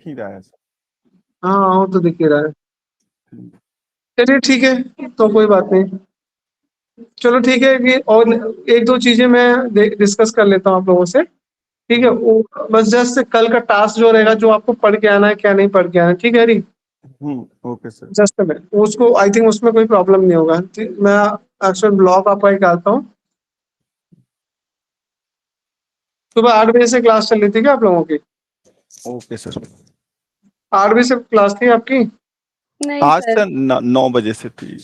ही रहा है। हाँ वो तो दिख ही रहा है। हम्म, चलिए ठीक है, तो कोई बात नहीं। चलो ठीक है कि और एक दो चीजें मैं डिस्कस कर लेता हूँ आप लोगों से। ठीक है, हम्म, वो बस जस्ट कल का टास्क जो रहेगा, जो आपको पढ़ के आना है क्या नहीं पढ़ के आना है, ठीक है हरी? Okay sir. जस्ट मैं उसको आई थिंक उसमें कोई प्रॉब्लम नहीं होगा। मैं एक्चुअल ब्लॉग आपका निकालता हूँ। सुबह 8 बजे से क्लास चल रही थी क्या आप लोगों की? Okay sir. 8 बजे से क्लास थी आपकी? नहीं आज सर, सर 9 बजे से थी।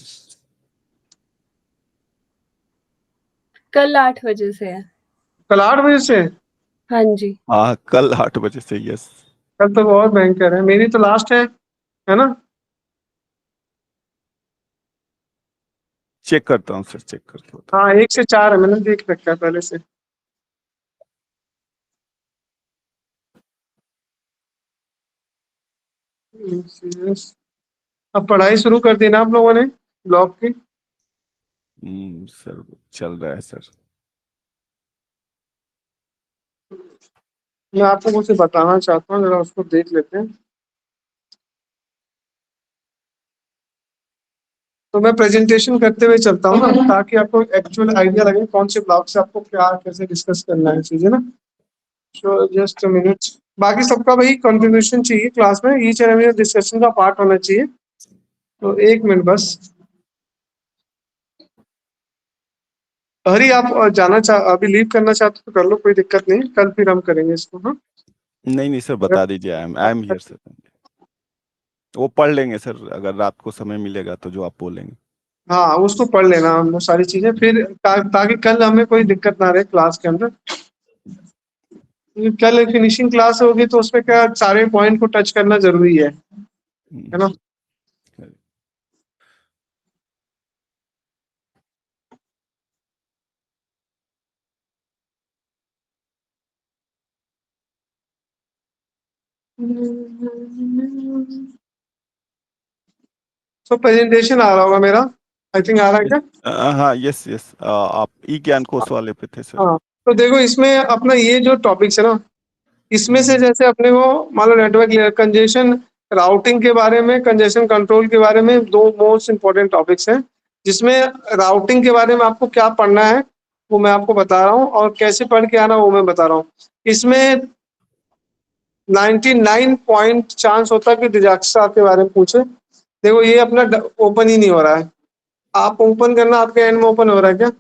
कल 8 बजे से है। कल 8 बजे से? हाँ जी। हाँ, कल 8 बजे से, यस। कल तो बहुत भयंकर है, मेरी तो लास्ट है ना? चेक करता हूँ सर, चेक करता हूँ। हाँ 1 से 4 है, मैंने देख रखा है पहले से। Yes. अब पढ़ाई शुरू कर दी ना आप लोगों ने ब्लॉग की? सर चल रहा है सर। मैं आपको कुछ बताना चाहता हूँ, जरा उसको देख लेते हैं। तो मैं प्रेजेंटेशन करते हुए चलता हूँ ना, ताकि आपको एक्चुअल आइडिया लगे कौन से ब्लॉग से आपको क्या कैसे डिस्कस करना है चीजें ना। So just a minute. बाकी सबका वही कंट्रीब्यूशन चाहिए क्लास में, ईच एंड एवरी डिस्कशन का पार्ट होना चाहिए। तो 1 मिनट बस। हरी आप अभी लीव करना चाहते हो तो कर लो, कोई दिक्कत नहीं, कल फिर हम करेंगे इसको। हाँ नहीं नहीं सर, बता दीजिए। I am here sir. वो पढ़ लेंगे सर, अगर रात को समय मिलेगा तो, जो आप बोलेंगे। हाँ उसको पढ़ लेना वो सारी चीजें फिर, ताकि कल हमें कोई दिक्कत ना रहे क्लास के अंदर। कल फिनिशिंग क्लास होगी तो उसमें क्या सारे पॉइंट को टच करना जरूरी है ना? तो प्रेजेंटेशन आ रहा होगा मेरा, आई थिंक आ रहा है क्या? हाँ, यस यस, आप ई ज्ञान कोश वाले पे थे सर। हाँ तो देखो इसमें अपना ये जो टॉपिक्स है ना, इसमें से हम्म, जैसे अपने को मान लो नेटवर्क कंजेशन राउटिंग के बारे में, कंजेशन कंट्रोल के बारे में दो मोस्ट इंपॉर्टेंट टॉपिक्स हैं। जिसमें राउटिंग के बारे में आपको क्या पढ़ना है वो मैं आपको बता रहा हूँ, और कैसे पढ़ के आना वो मैं बता रहा हूँ। इसमें 99 पॉइंट चांस होता है कि डिजास्टर के बारे में पूछे। देखो ये अपना ओपन ही नहीं हो रहा है, आप ओपन करना, आपके एंड में ओपन हो रहा है क्या?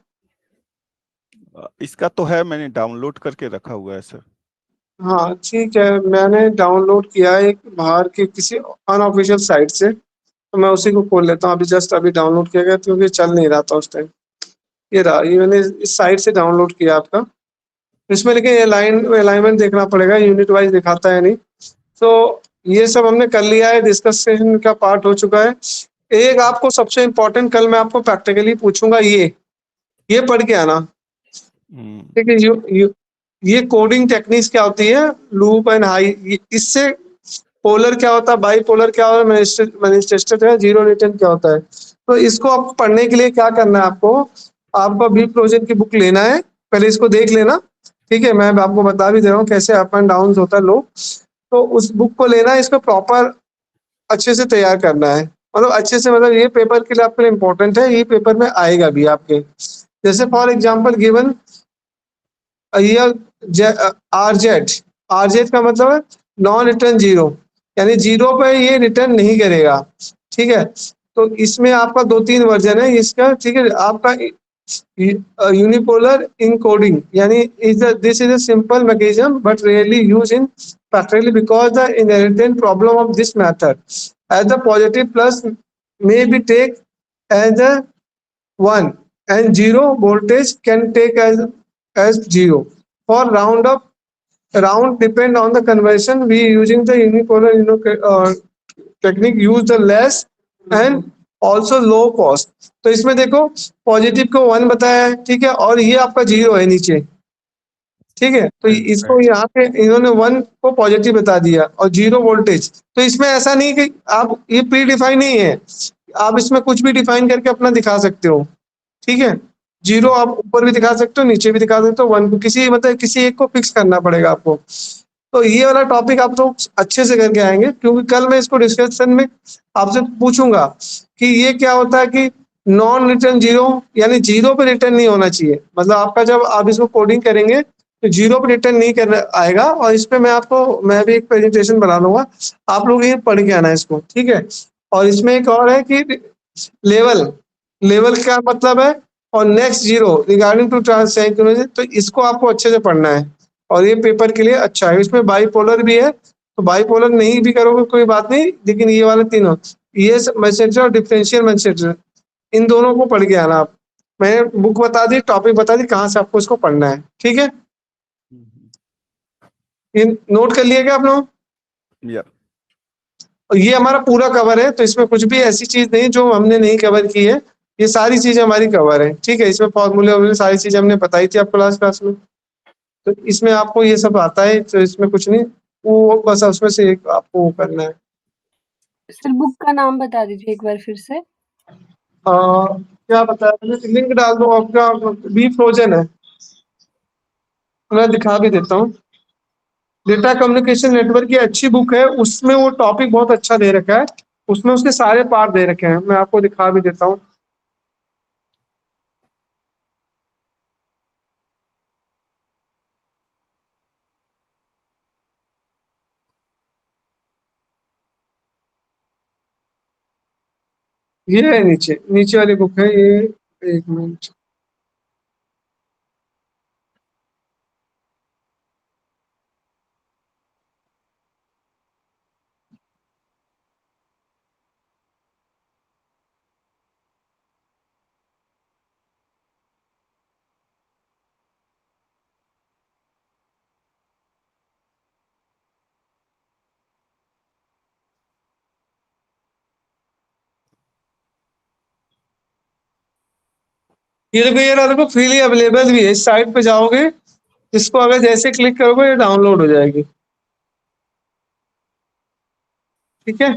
इसका तो है, मैंने डाउनलोड करके रखा हुआ है सर। हाँ ठीक है, मैंने डाउनलोड किया है एक बाहर की किसी अनऑफिशियल साइट से, तो मैं उसी को खोल लेता हूँ। अभी जस्ट अभी डाउनलोड किया गया क्योंकि चल नहीं रहा था उस टाइम। ये रहा, ये मैंने इस साइट से डाउनलोड किया आपका। इसमें लेकिन अलाइनमेंट देखना पड़ेगा, यूनिट वाइज दिखाता है नहीं। तो ये सब हमने कर लिया है, डिस्कशन का पार्ट हो चुका है। एक आपको सबसे इम्पोर्टेंट कल मैं आपको प्रैक्टिकली पूछूंगा, ये पढ़ के आना। हम्म, ठीक है, ये कोडिंग टेक्निक्स क्या होती है, लूप एंड हाई, इससे पोलर क्या होता है, बाई पोलर क्या होता है, मैनिफेस्टेड है, जीरो रिटर्न क्या होता है। तो इसको आपको पढ़ने के लिए क्या करना है, आपको बी प्रोजेक्ट की बुक लेना है, पहले इसको देख लेना। ठीक है, मैं आपको बता भी दे रहा हूँ कैसे अप एंड डाउन होता है लो। तो उस बुक को लेना है, इसको प्रॉपर अच्छे से तैयार करना है। मतलब अच्छे से, मतलब ये पेपर के लिए आपके लिए इम्पोर्टेंट है, ये पेपर में आएगा भी आपके। जैसे for example given RZ, RZ का मतलब है नॉन रिटर्न जीरो, यानी जीरो पे ये रिटर्न नहीं करेगा। ठीक है, तो इसमें आपका 2-3 वर्जन है इसका। ठीक है, आपका यूनिपोलर इनकोडिंग, यानी this is a simple mechanism but rarely use in practically because the inherent problem of this method as the positive plus may be take as a 1 and 0 voltage can take as 0 for round depend on the conversion we using the unipolar technique use the less and also low cost। तो इसमें देखो positive को 1 बताया है, ठीक है, और ये आपका 0 है नीचे। ठीक है, तो इसको यहाँ पे इन्होंने 1 को पॉजिटिव बता दिया और 0 वोल्टेज। तो इसमें ऐसा नहीं कि आप ये प्री डिफाइन नहीं है, आप इसमें कुछ भी डिफाइन करके अपना दिखा सकते हो। ठीक है, 0 आप ऊपर भी दिखा सकते हो, नीचे भी दिखा सकते हो, 1 को किसी मतलब किसी एक को फिक्स करना पड़ेगा आपको। तो ये वाला टॉपिक आप तो अच्छे से करके आएंगे, क्योंकि कल मैं इसको डिस्कशन में आपसे पूछूंगा कि ये क्या होता है कि नॉन रिटर्न जीरो, यानी जीरो पे रिटर्न नहीं होना चाहिए। मतलब आपका जब आप इसको कोडिंग करेंगे तो जीरो पे रिटर्न नहीं करना आएगा। और इस पे मैं भी एक प्रेजेंटेशन बना लूंगा, आप लोग ये पढ़ के आना इसको, ठीक है। और इसमें एक और है कि लेवल, लेवल क्या मतलब है, और next zero regarding to trans, तो इसको आपको अच्छे से पढ़ना है और ये पेपर के लिए अच्छा है। इसमें बाईपोलर भी है, तो बाईपोलर नहीं भी करोगे कोई बात नहीं, लेकिन ये वाले तीनों, ये मैसेज और डिफरेंशियल मैसेज, इन दोनों को पढ़ के आना आप। मैंने बुक बता दी, टॉपिक बता दी, कहाँ से आपको इसको पढ़ना है, ठीक है। ये नोट कर लिया क्या आप लोग? या और ये हमारा पूरा कवर है, तो इसमें कुछ भी ऐसी चीज नहीं जो हमने नहीं कवर की है, ये सारी चीजें हमारी कवर है, ठीक है। इसमें फॉर्मूले सारी चीजें हमने बताई थी आपको लास्ट क्लास में, तो इसमें आपको ये सब आता है, तो इसमें कुछ नहीं, वो बस उसमें से एक आपको वो करना है। सर बुक का नाम बता दीजिए एक बार फिर से। क्या बताया, लिंक डाल दो आपका, बी फ्रोजन है, मैं दिखा भी देता हूँ। डेटा कम्युनिकेशन नेटवर्क की अच्छी बुक है, उसमें वो टॉपिक बहुत अच्छा दे रखा है, उसमें उसके सारे पार्ट दे रखे हैं, मैं आपको दिखा भी देता हूँ। ये है नीचे, नीचे वाली बुक है ये, एक मिनट। ये रहा, देखो फ्रीली अवेलेबल भी है, इस साइट पे जाओगे, इसको अगर जैसे क्लिक करोगे ये डाउनलोड हो जाएगी, ठीक है।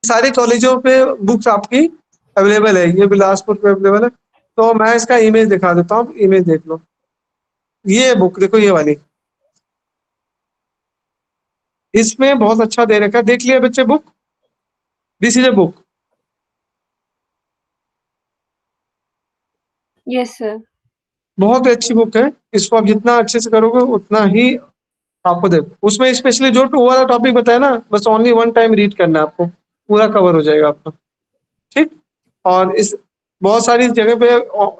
सारे कॉलेजों पे बुक्स आपकी अवेलेबल है, ये बिलासपुर पे अवेलेबल है, तो मैं इसका इमेज दिखा देता हूँ, इमेज देख लो। ये बुक देखो, ये वाली, इसमें बहुत अच्छा दे रखा है, देख लिया बच्चे book, this is a book. Yes sir. बहुत अच्छी बुक है, इसको आप जितना अच्छे से करोगे उतना ही आपको दे। उसमें स्पेशली जो वाला टॉपिक बताया ना, बस ओनली वन टाइम रीड करना है आपको, पूरा कवर हो जाएगा आपका, ठीक। और इस बहुत सारी जगह पे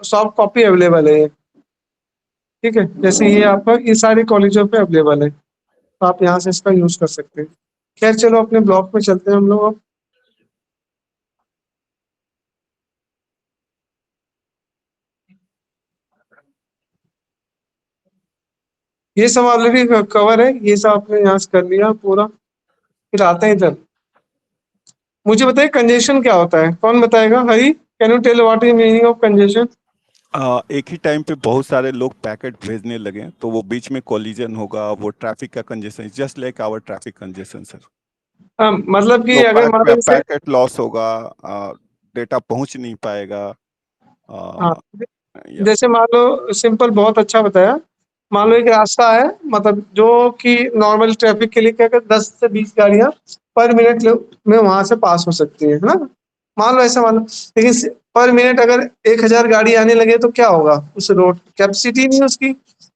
सॉफ्ट कॉपी अवेलेबल है, ठीक है। जैसे ये आपका ये सारे कॉलेजों पे अवेलेबल है, तो आप यहाँ से इसका यूज कर सकते हैं। खैर चलो अपने ब्लॉग में चलते हैं हम लोग अब। ये सब ऑलरेडी कवर है, ये सब आपने यहाँ से कर लिया पूरा। फिर आते हैं इधर, मुझे बताइए कंजेशन क्या होता है, कौन बताएगा? Hari, can you tell what is meaning of congestion? एक ही टाइम पे बहुत सारे लोग पैकेट भेजने लगे तो वो बीच में कोलिजन होगा, वो ट्रैफिक का congestion, just like our traffic congestion sir. मतलब कि तो अगर मान लो जैसे, पैकेट लॉस होगा, डेटा पहुंच नहीं पाएगा। हाँ, या जैसे मान लो सिंपल, बहुत अच्छा बताया। मान लो एक रास्ता है, मतलब जो कि नॉर्मल ट्रैफिक के लिए क्या 10 से 20 गाड़ियां पर मिनट में वहां से पास हो सकती है ना, मान लो ऐसा मान लो। लेकिन पर मिनट अगर 1000 गाड़ी आने लगे तो क्या होगा, उस रोड कैपेसिटी नहीं है उसकी,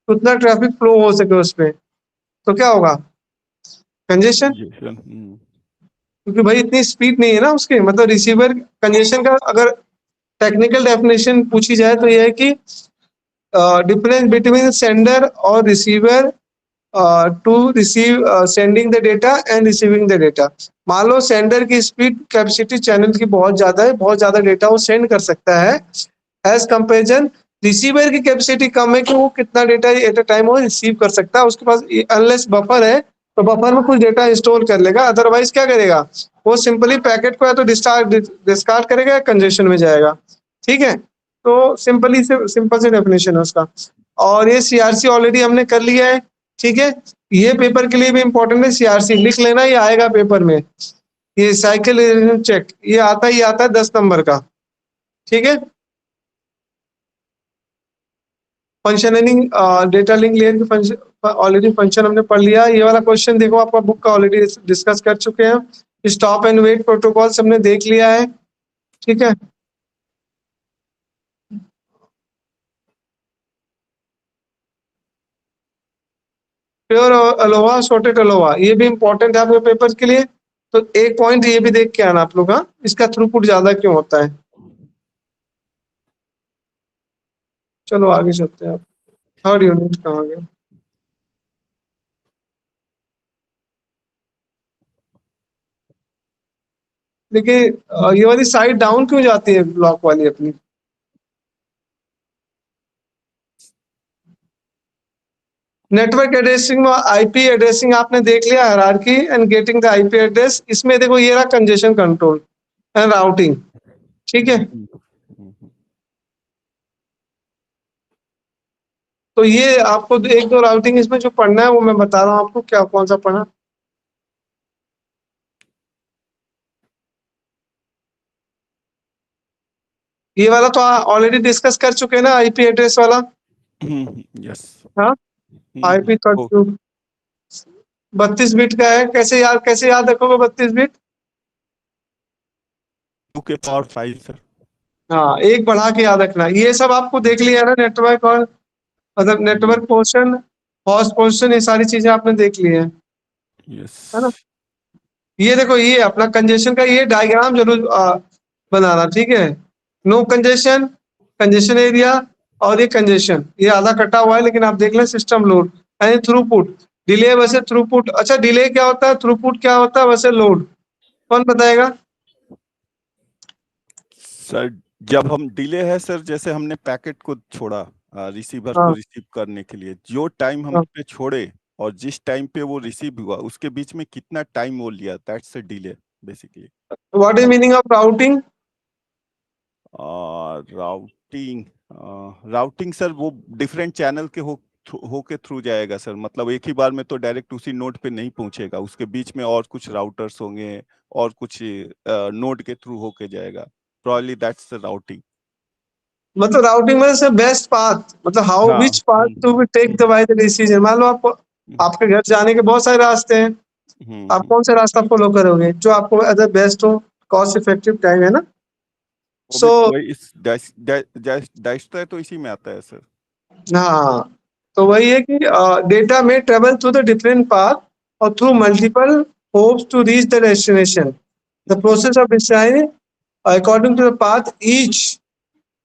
उतना ट्रैफिक फ्लो हो सके उस पे, तो क्या होगा? कंजेशन। क्योंकि भाई इतनी स्पीड नहीं है ना उसके, मतलब रिसीवर कंजेशन का अगर टेक्निकल डेफिनेशन पूछी जाए तो यह है कि difference between sender or receiver to receive sending the data and receiving the data. मान लो सेंडर की स्पीड कैपेसिटी चैनल की बहुत ज्यादा है, बहुत ज्यादा डेटा वो सेंड कर सकता है, एज कंपेरिजन रिसीवर की कैपेसिटी कम है कि वो कितना डेटा एट अ टाइम वो रिसीव कर सकता है। उसके पास अनलेस बफर है तो बफर में कुछ डेटा स्टोर कर लेगा, अदरवाइज क्या करेगा वो सिंपली पैकेट को या तो डिस्कार्ड करेगा या कंजेशन में जाएगा। ठीक है, तो सिंपल से डेफिनेशन है उसका। और ये सीआरसी ऑलरेडी हमने कर लिया है। ठीक है, ये पेपर के लिए भी इंपॉर्टेंट है, सीआरसी लिख लेना, ये आएगा पेपर में, ये साइकिल चेक ये आता है 10 नंबर का। ठीक है, फंक्शनिंग डेटा लिंक लेयर की फंक्शन ऑलरेडी फंक्शन हमने पढ़ लिया। ये वाला क्वेश्चन देखो आपका बुक का ऑलरेडी डिस्कस कर चुके हैं। स्टॉप एंड वेट प्रोटोकॉल हमने देख लिया है। ठीक है, प्योर अलोवा शॉर्टेड अलोवा ये भी इंपॉर्टेंट है आपके पेपर के लिए, तो एक पॉइंट ये भी देख के आना आप लोग, हाँ इसका थ्रूपुट ज्यादा क्यों होता है। चलो आगे चलते हैं, आप थर्ड यूनिट कहाँ गए। देखिए ये वाली साइड डाउन क्यों जाती है ब्लॉक वाली अपनी। नेटवर्क एड्रेसिंग में आईपी एड्रेसिंग आपने देख लिया, hierarchy and getting the IP address. इसमें देखो ये रहा कंजेशन कंट्रोल एंड राउटिंग। ठीक है, तो ये आपको एक दो राउटिंग इसमें जो पढ़ना है वो मैं बता रहा हूँ आपको, क्या कौन सा पढ़ना। ये वाला तो ऑलरेडी डिस्कस कर चुके हैं ना, आईपी एड्रेस वाला। यस, हाँ, आईपी 32 बिट का है। कैसे याद रखोगे 32 बिट। 2 के पावर 5 सर। हाँ, एक बढ़ा के याद रखना। ये सब आपको देख लिया है ना, नेटवर्क और मतलब नेटवर्क पोर्शन, हॉस्ट पोर्शन, ये सारी चीजें आपने देख ली है यस, ना। ये देखो ये अपना कंजेशन का ये डायग्राम जरूर बनाना। ठीक है, नो कंजेशन, कंजेशन एरिया और ये कंजेशन, ये आधा कटा हुआ है लेकिन आप देख लें सिस्टम लोड यानी थ्रूपुट, डिले वैसे थ्रूपुट। अच्छा डिले क्या होता है, थ्रूपुट क्या होता है वैसे लोड, कौन बताएगा। सर जब हम डिले है सर, जैसे हमने पैकेट को छोड़ा रिसीवर हाँ, को रिसीव करने के लिए, जो टाइम हम हाँ। पे छोड़े और जिस टाइम पे वो रिसीव हुआ उसके बीच में कितना टाइम वो लिया, that's a delay basically. What is meaning of routing. Routing, routing sir वो डिफरेंट चैनल के हो के थ्रू जाएगा सर, मतलब एक ही बार में तो डायरेक्ट उसी नोड पे नहीं पहुंचेगा, उसके बीच में और कुछ राउटर्स होंगे और कुछ नोड के थ्रू होके जाएगा, probably that's the routing। मतलब राउटिंग में से बेस्ट पाथ, मतलब हाउ हाँ, which path to be take the by the decision. मान लो आप आपके घर जाने के बहुत सारे रास्ते हैं, आप कौन सा रास्ता फॉलो करोगे जो आपको अदर बेस्ट हो, कॉस्ट इफेक्टिव टाइम है ना। सो वही इस डाइस्टर तो इसी में आता है सर। हाँ, तो वही है कि डेटा में travel through the different path और through multiple hops to reach the destination. The process of deciding according to the path each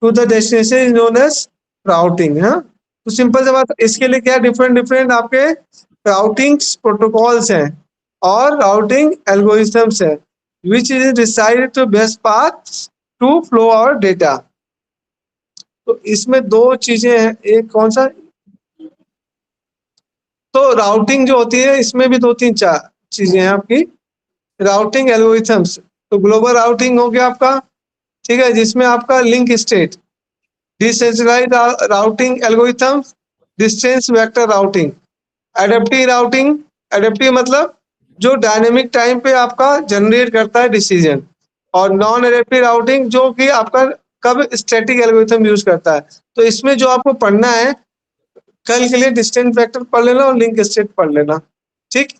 to the destination is known as routing. हाँ, तो सिंपल सी बात, इसके लिए क्या डिफरेंट आपके राउटिंग्स protocols हैं और राउटिंग एल्गोरिथम्स है, which is decided to best path to flow our data. तो इसमें दो चीजें हैं, एक कौन सा, तो राउटिंग जो होती है इसमें भी दो तीन चार चीजें हैं आपकी। राउटिंग एल्गोरिथम्स, तो ग्लोबल राउटिंग हो गया आपका, ठीक है, जिसमें आपका link state, decentralised routing algorithm, distance vector routing, adaptive routing, adaptive मतलब जो डायनेमिक टाइम पे आपका जनरेट करता है डिसीजन, और नॉन एडेप्टिव राउटिंग जो कि आपका कब स्टैटिक एल्गोरिथम यूज करता है। तो इसमें जो आपको पढ़ना है कल के लिए डिस्टेंस वेक्टर पढ़ लेना और लिंक स्टेट पढ़ लेना। ठीक,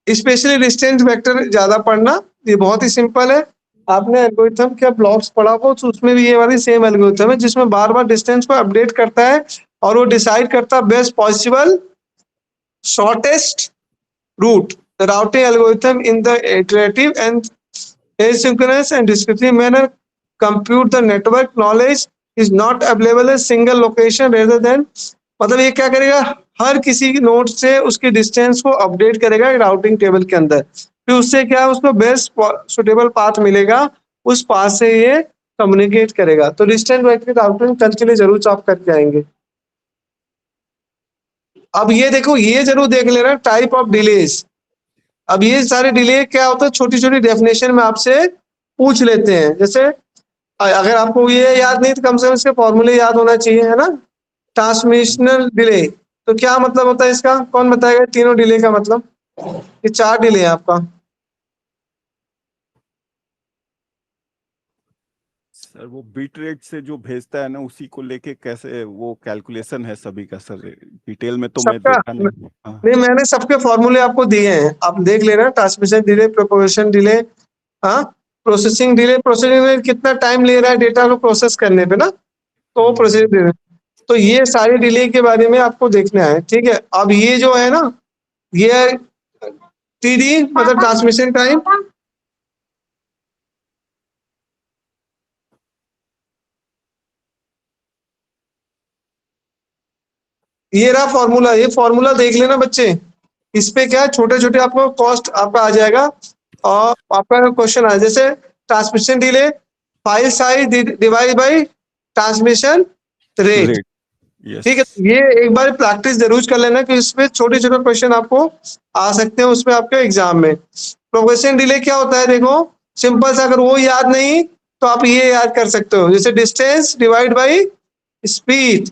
स्पेशली डिस्टेंस वेक्टर ज्यादा पढ़ना, ये बहुत ही सिंपल है। आपने एल्गोरिथम के ब्लॉक्स पढ़ा हो तो उसमें भी ये वाली सेम एल्गोरिथम है जिसमें बार बार डिस्टेंस को अपडेट करता है और वो डिसाइड करता है best possible shortest route. The routing algorithm in the iterative and asynchronous and descriptive manner compute the network knowledge is not available in single location rather than, मतलब ये क्या करेगा, हर किसी नोड से उसकी डिस्टेंस को अपडेट करेगा राउटिंग टेबल के अंदर, फिर उससे क्या है उसको बेस्ट सुटेबल पाथ मिलेगा, उस पाथ से ये कम्युनिकेट करेगा। तो डिस्टेंस वेक्टर राउटिंग कल के लिए जरूर आप करके आएंगे। अब ये देखो, ये जरूर देख लेना टाइप ऑफ डिलेज। अब ये सारे डिले क्या होता है, छोटी छोटी डेफिनेशन में आपसे पूछ लेते हैं। जैसे अगर आपको ये याद नहीं तो कम से कम इसके फॉर्मूले याद होना चाहिए, है ना। ट्रांसमिशनल डिले तो क्या मतलब होता है इसका, कौन बताएगा तीनों डिले का मतलब? ये 4 डिले है आपका। सर वो बिट रेट से जो भेजता है ना, उसी को लेके कैसे वो कैलकुलेशन है सभी का सर, डिटेल में तो मैं सबका देखा नहीं। हाँ। नहीं, मैंने सबके फॉर्मूले आपको दिए हैं, आप देख लेना। ट्रांसमिशन डिले, प्रोपगेशन डिले, हाँ, प्रोसेसिंग डिले। प्रोसेसिंग में कितना टाइम ले रहा है डेटा को प्रोसेस करने पे ना, तो वो प्रोसेस डिले। तो ये सारे डिले के बारे में आपको देखना है, ठीक है। अब ये जो है ना, ये टीडी मतलब ट्रांसमिशन टाइम, ये रहा फॉर्मूला। ये फॉर्मूला देख लेना बच्चे, इस पे क्या है छोटे छोटे आपको कॉस्ट आपका आ जाएगा, और आपका क्वेश्चन आ जैसे transmission delay file size divide by transmission rate, rate. Yes. ठीक है। ये एक बार प्रैक्टिस जरूर कर लेना कि इसमें छोटे छोटे क्वेश्चन आपको आ सकते हैं उसमें आपके एग्जाम में। प्रोग्रेशन डिले क्या होता है, देखो सिंपल सा, अगर वो याद नहीं तो आप ये याद कर सकते हो, जैसे डिस्टेंस डिवाइड बाय स्पीड।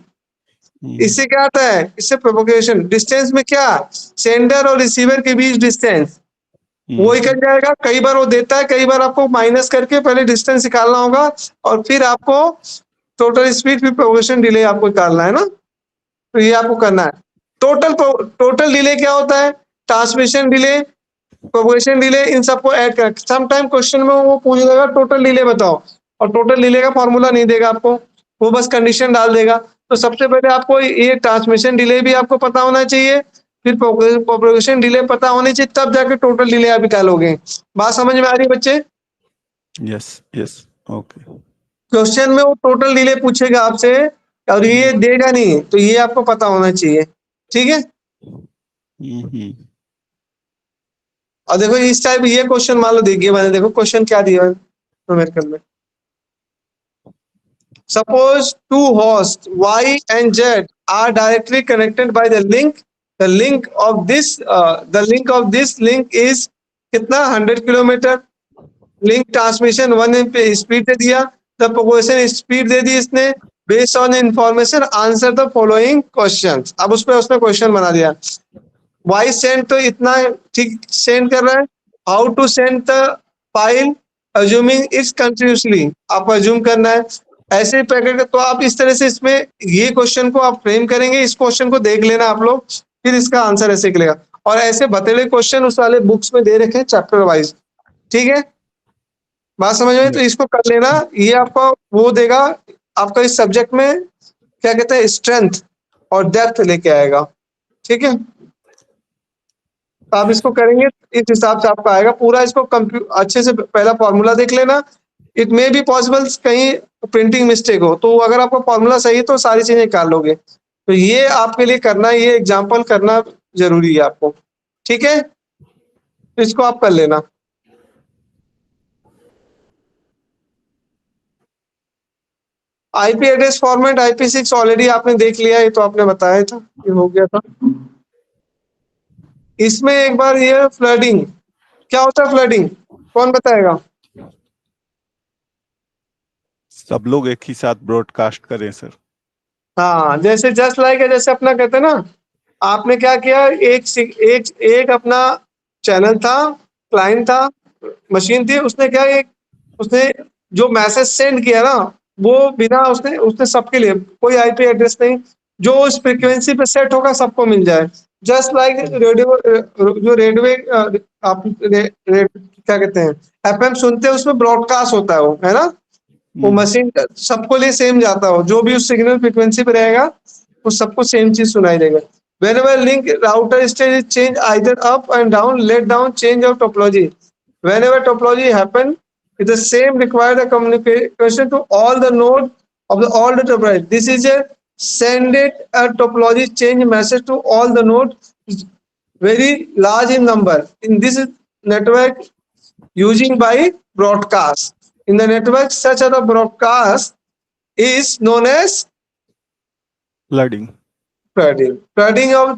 इससे क्या आता है, इससे प्रोपोगेशन डिस्टेंस में क्या, सेंडर और रिसीवर के बीच डिस्टेंस वो ही कर जाएगा। कई बार वो देता है, कई बार आपको माइनस करके पहले डिस्टेंस निकालना होगा, और फिर आपको टोटल स्पीड फिर प्रोपोगेशन डिले आपको निकालना है ना। तो ये आपको करना है। टोटल डिले क्या होता है, ट्रांसमिशन डिले, प्रोपोगेशन डिले, इन सबको ऐड कर। सम टाइम क्वेश्चन में वो पूछ देगा टोटल डिले बताओ, और टोटल डिले का फॉर्मूला नहीं देगा आपको, वो बस कंडीशन डाल देगा। तो सबसे पहले आपको ये ट्रांसमिशन डिले भी आपको पता होना चाहिए, फिर प्रोपोगेशन डिले पता होनी चाहिए, तब जाके टोटल डिले आप निकालोगे। बात समझ में आ रही है बच्चे? Yes yes okay. क्वेश्चन में वो टोटल डिले पूछेगा आपसे, और ये देगा नहीं, तो ये आपको पता होना चाहिए, ठीक है। और देखो इस टाइप ये क्वेश्चन मान लो देखिए मैंने, देखो क्वेश्चन क्या दिया है न्यूमेरिकल में। Suppose two hosts Y and Z are directly connected by the link. The link of this link is कितना 100 किलोमीटर। लिंक ट्रांसमिशन 1 पे स्पीड दे दिया, द प्रोपोगेशन स्पीड दे दी इसने। Based on information answer the following questions. अब उस पर उसने question बना दिया। वाई सेंड तो इतना ठीक सेंड कर रहा है, how to send the file assuming it's continuously, आपको अज्यूम करना है ऐसे पैकेट। तो आप इस तरह से इसमें ये क्वेश्चन को आप फ्रेम करेंगे, इस क्वेश्चन को देख लेना आप लोग, फिर इसका आंसर ऐसे निकलेगा। और ऐसे बतेले क्वेश्चन उस वाले बुक्स में दे रखे हैं चैप्टर वाइज, ठीक है। बात समझ में? तो इसको कर लेना, ये आपका वो देगा आपका इस सब्जेक्ट में क्या कहते हैं स्ट्रेंथ और डेप्थ लेके आएगा, ठीक है। तो आप इसको करेंगे इस हिसाब से आपका आएगा पूरा। इसको अच्छे से पहला फॉर्मूला देख लेना। इट मे बी पॉसिबल कहीं प्रिंटिंग मिस्टेक हो, तो अगर आपका फॉर्मूला सही है तो सारी चीजें निकाल लोगे। तो ये आपके लिए करना, ये एग्जाम्पल करना जरूरी है आपको, ठीक है। तो इसको आप कर लेना। IP address format IP6 already आपने देख लिया, ये तो आपने बताया था, ये हो गया था। इसमें एक बार ये फ्लडिंग क्या होता है, फ्लडिंग कौन बताएगा? सब लोग एक ही साथ ब्रॉडकास्ट करें सर। हाँ, जैसे जस्ट लाइक है, जैसे अपना कहते हैं ना, आपने क्या किया, एक अपना चैनल था, क्लाइंट था, मशीन थी, उसने क्या उसने जो मैसेज सेंड किया ना, वो बिना उसने सबके लिए कोई आईपी एड्रेस नहीं, जो उस फ्रीक्वेंसी पे सेट होगा सबको मिल जाए। जस्ट लाइक रेडियो, जो रेडियो आप क्या कहते हैं एफएम सुनते हैं, उसमें ब्रॉडकास्ट होता है वो, है ना। वो मशीन सबको लिए सेम जाता हो, जो भी उस सिग्नल फ्रीक्वेंसी पे रहेगा वो सबको सेम चीज सुनाई देगा। Whenever link router stage is change either up and down, let down change of topology. Whenever topology happen, it is same require the communication to all the node of the all the topology. This is a send it a topology change message to all the nodes very large in number. In this network using by broadcast. In the network, such as the broadcast is known as flooding. flooding. Flooding of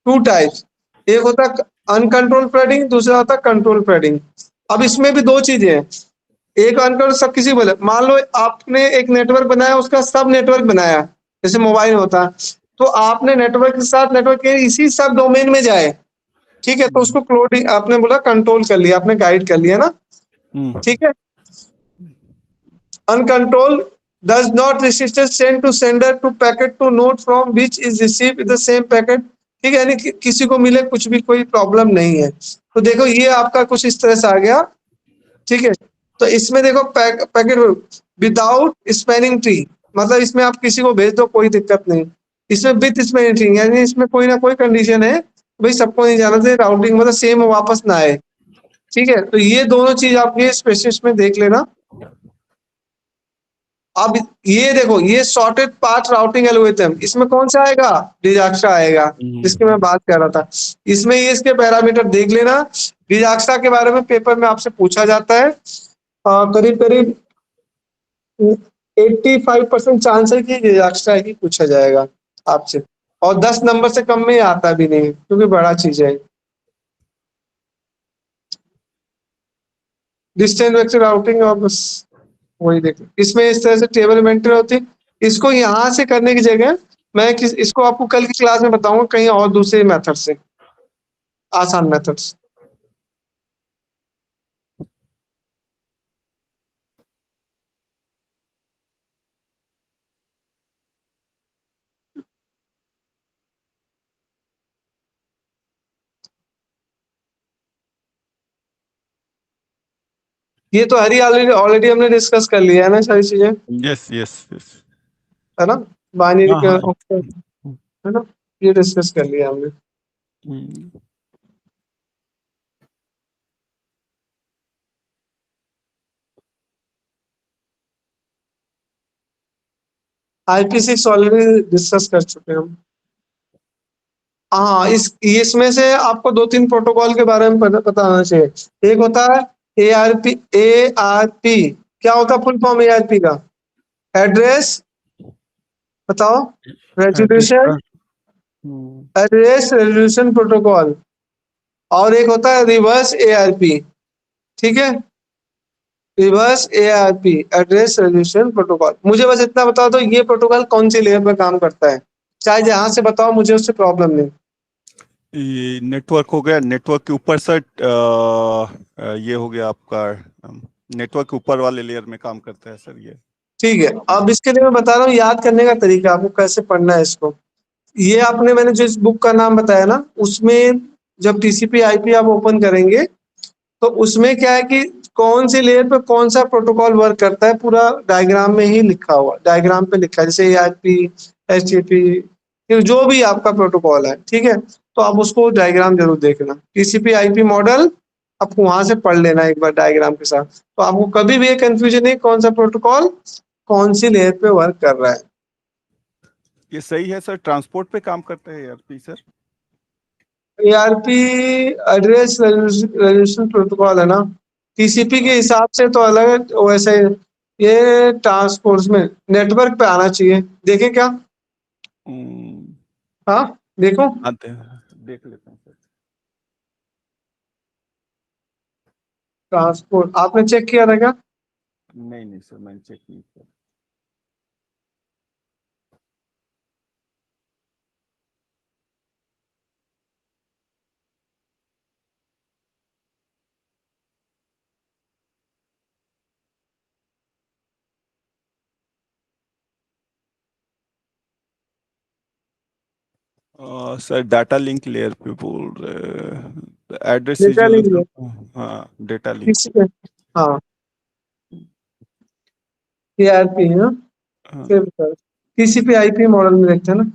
two types. एक होता है uncontrol flooding, दूसरा होता है control flooding. अब इसमें भी दो चीजें हैं। एक अनकंट्रोल सब किसी बोले, मान लो आपने एक नेटवर्क बनाया, उसका सब नेटवर्क बनाया, जैसे मोबाइल होता है, तो आपने नेटवर्क के साथ नेटवर्क के इसी सब डोमेन में जाए, ठीक है, तो उसको क्लोडिंग आपने बोला कंट्रोल कर लिया, आपने गाइड कर लिया ना, ठीक है। Uncontrolled does not resist send to sender to packet to node from which is received the same packet, ठीक है, यानी किसी को मिले कुछ भी, कोई प्रॉब्लम नहीं है। तो देखो ये आपका कुछ इस तरह से आ गया, ठीक है। तो इसमें देखो पैकेट विदाउट स्पैनिंग ट्री, मतलब इसमें आप किसी को भेज दो कोई दिक्कत नहीं। इसमें विथ स्पैनिंग ट्री यानी इसमें कोई ना कोई कंडीशन है, भाई सबको नहीं जाना चाहिए, राउटिंग मतलब सेम वापस ना आए, ठीक है। तो ये दोनों चीज आप ये स्पेसिफिक्स में देख लेना। अब ये देखो, ये सॉर्टेड पाथ राउटिंग एल्गोरिथम, इसमें कौन सा आएगा, डिजाक्सा आएगा, जिसकी मैं बात कर रहा था। इसमें ये इसके पैरामीटर देख लेना। डिजाक्सा के बारे में पेपर में आपसे पूछा जाता है, करीब करीब 85% चांस है कि डिजाक्सा ही पूछा जाएगा आपसे, और 10 नंबर से कम में आता भी नहीं, क्योंकि बड़ा चीज है। डिस्टेंस वेक्टर राउटिंग, और बस वही देखो, इसमें इस तरह से टेबल मेंटेन होती है। इसको यहाँ से करने की जगह मैं इसको आपको कल की क्लास में बताऊंगा कहीं और दूसरे मेथड से, आसान मेथड से। ये तो हरी ऑलरेडी ऑलरेडी हमने डिस्कस कर लिया है ना सारी चीजें, यस यस यस। है ना, बाइनरी हाँ हाँ। है ना, ये डिस्कस कर लिया हमने। IP6 ऑलरेडी डिस्कस कर चुके हैं हम। हाँ, इसमें से आपको 2-3 प्रोटोकॉल के बारे में पता होना चाहिए। एक होता है ARP। ARP क्या होता है, फुल फॉर्म ARP का? एड्रेस बताओ, रेजोल्यूशन, एड्रेस रेजोल्यूशन प्रोटोकॉल। और एक होता है रिवर्स ARP, ठीक है, reverse ARP, address resolution protocol. मुझे बस इतना बताओ तो ये प्रोटोकॉल कौन सी लेयर पर काम करता है, चाहे जहां से बताओ, मुझे उससे प्रॉब्लम नहीं। ये नेटवर्क हो गया, नेटवर्क के ऊपर सर ये हो गया आपका, नेटवर्क के ऊपर वाले लेयर में काम करता है सर ये। ठीक है, अब इसके लिए मैं बता रहा हूँ याद करने का तरीका, आपको कैसे पढ़ना है इसको। ये आपने, मैंने जो इस बुक का नाम बताया ना, उसमें जब TCP/IP आप ओपन करेंगे तो उसमें क्या है कि कौन सी लेयर पे कौन सा प्रोटोकॉल वर्क करता है, पूरा डायग्राम में ही लिखा हुआ, डायग्राम पे लिखा है, जैसे ARP, HTTP, जो भी आपका प्रोटोकॉल है, ठीक है। तो आप उसको डायग्राम जरूर देखना, TCP/IP मॉडल आपको वहां से पढ़ लेना एक बार डायग्राम के साथ, तो आपको कभी भी कंफ्यूजन नहीं कौन सा प्रोटोकॉल कौन सी लेयर पे वर्क कर रहा है। ये सही है सर, ट्रांसपोर्ट पे काम करता है ARP sir. ARP address resolution protocol है ना, TCP के हिसाब से तो अलग है, वैसे ये ट्रांसपोर्ट में नेटवर्क पे आना चाहिए। देखें क्या, हाँ देखो, आते हैं, देख लेते हैं सर। ट्रांसपोर्ट आपने चेक किया था क्या? नहीं नहीं सर, मैंने चेक नहीं किया। सर डाटा लिंक लेयर पे बोल रहे, एड्रेस डेटा लिंक, हाँ डेटा लिंक। किसी पे, हाँ ARP है ना, हाँ। TCP/IP मॉडल में देखते हैं ना।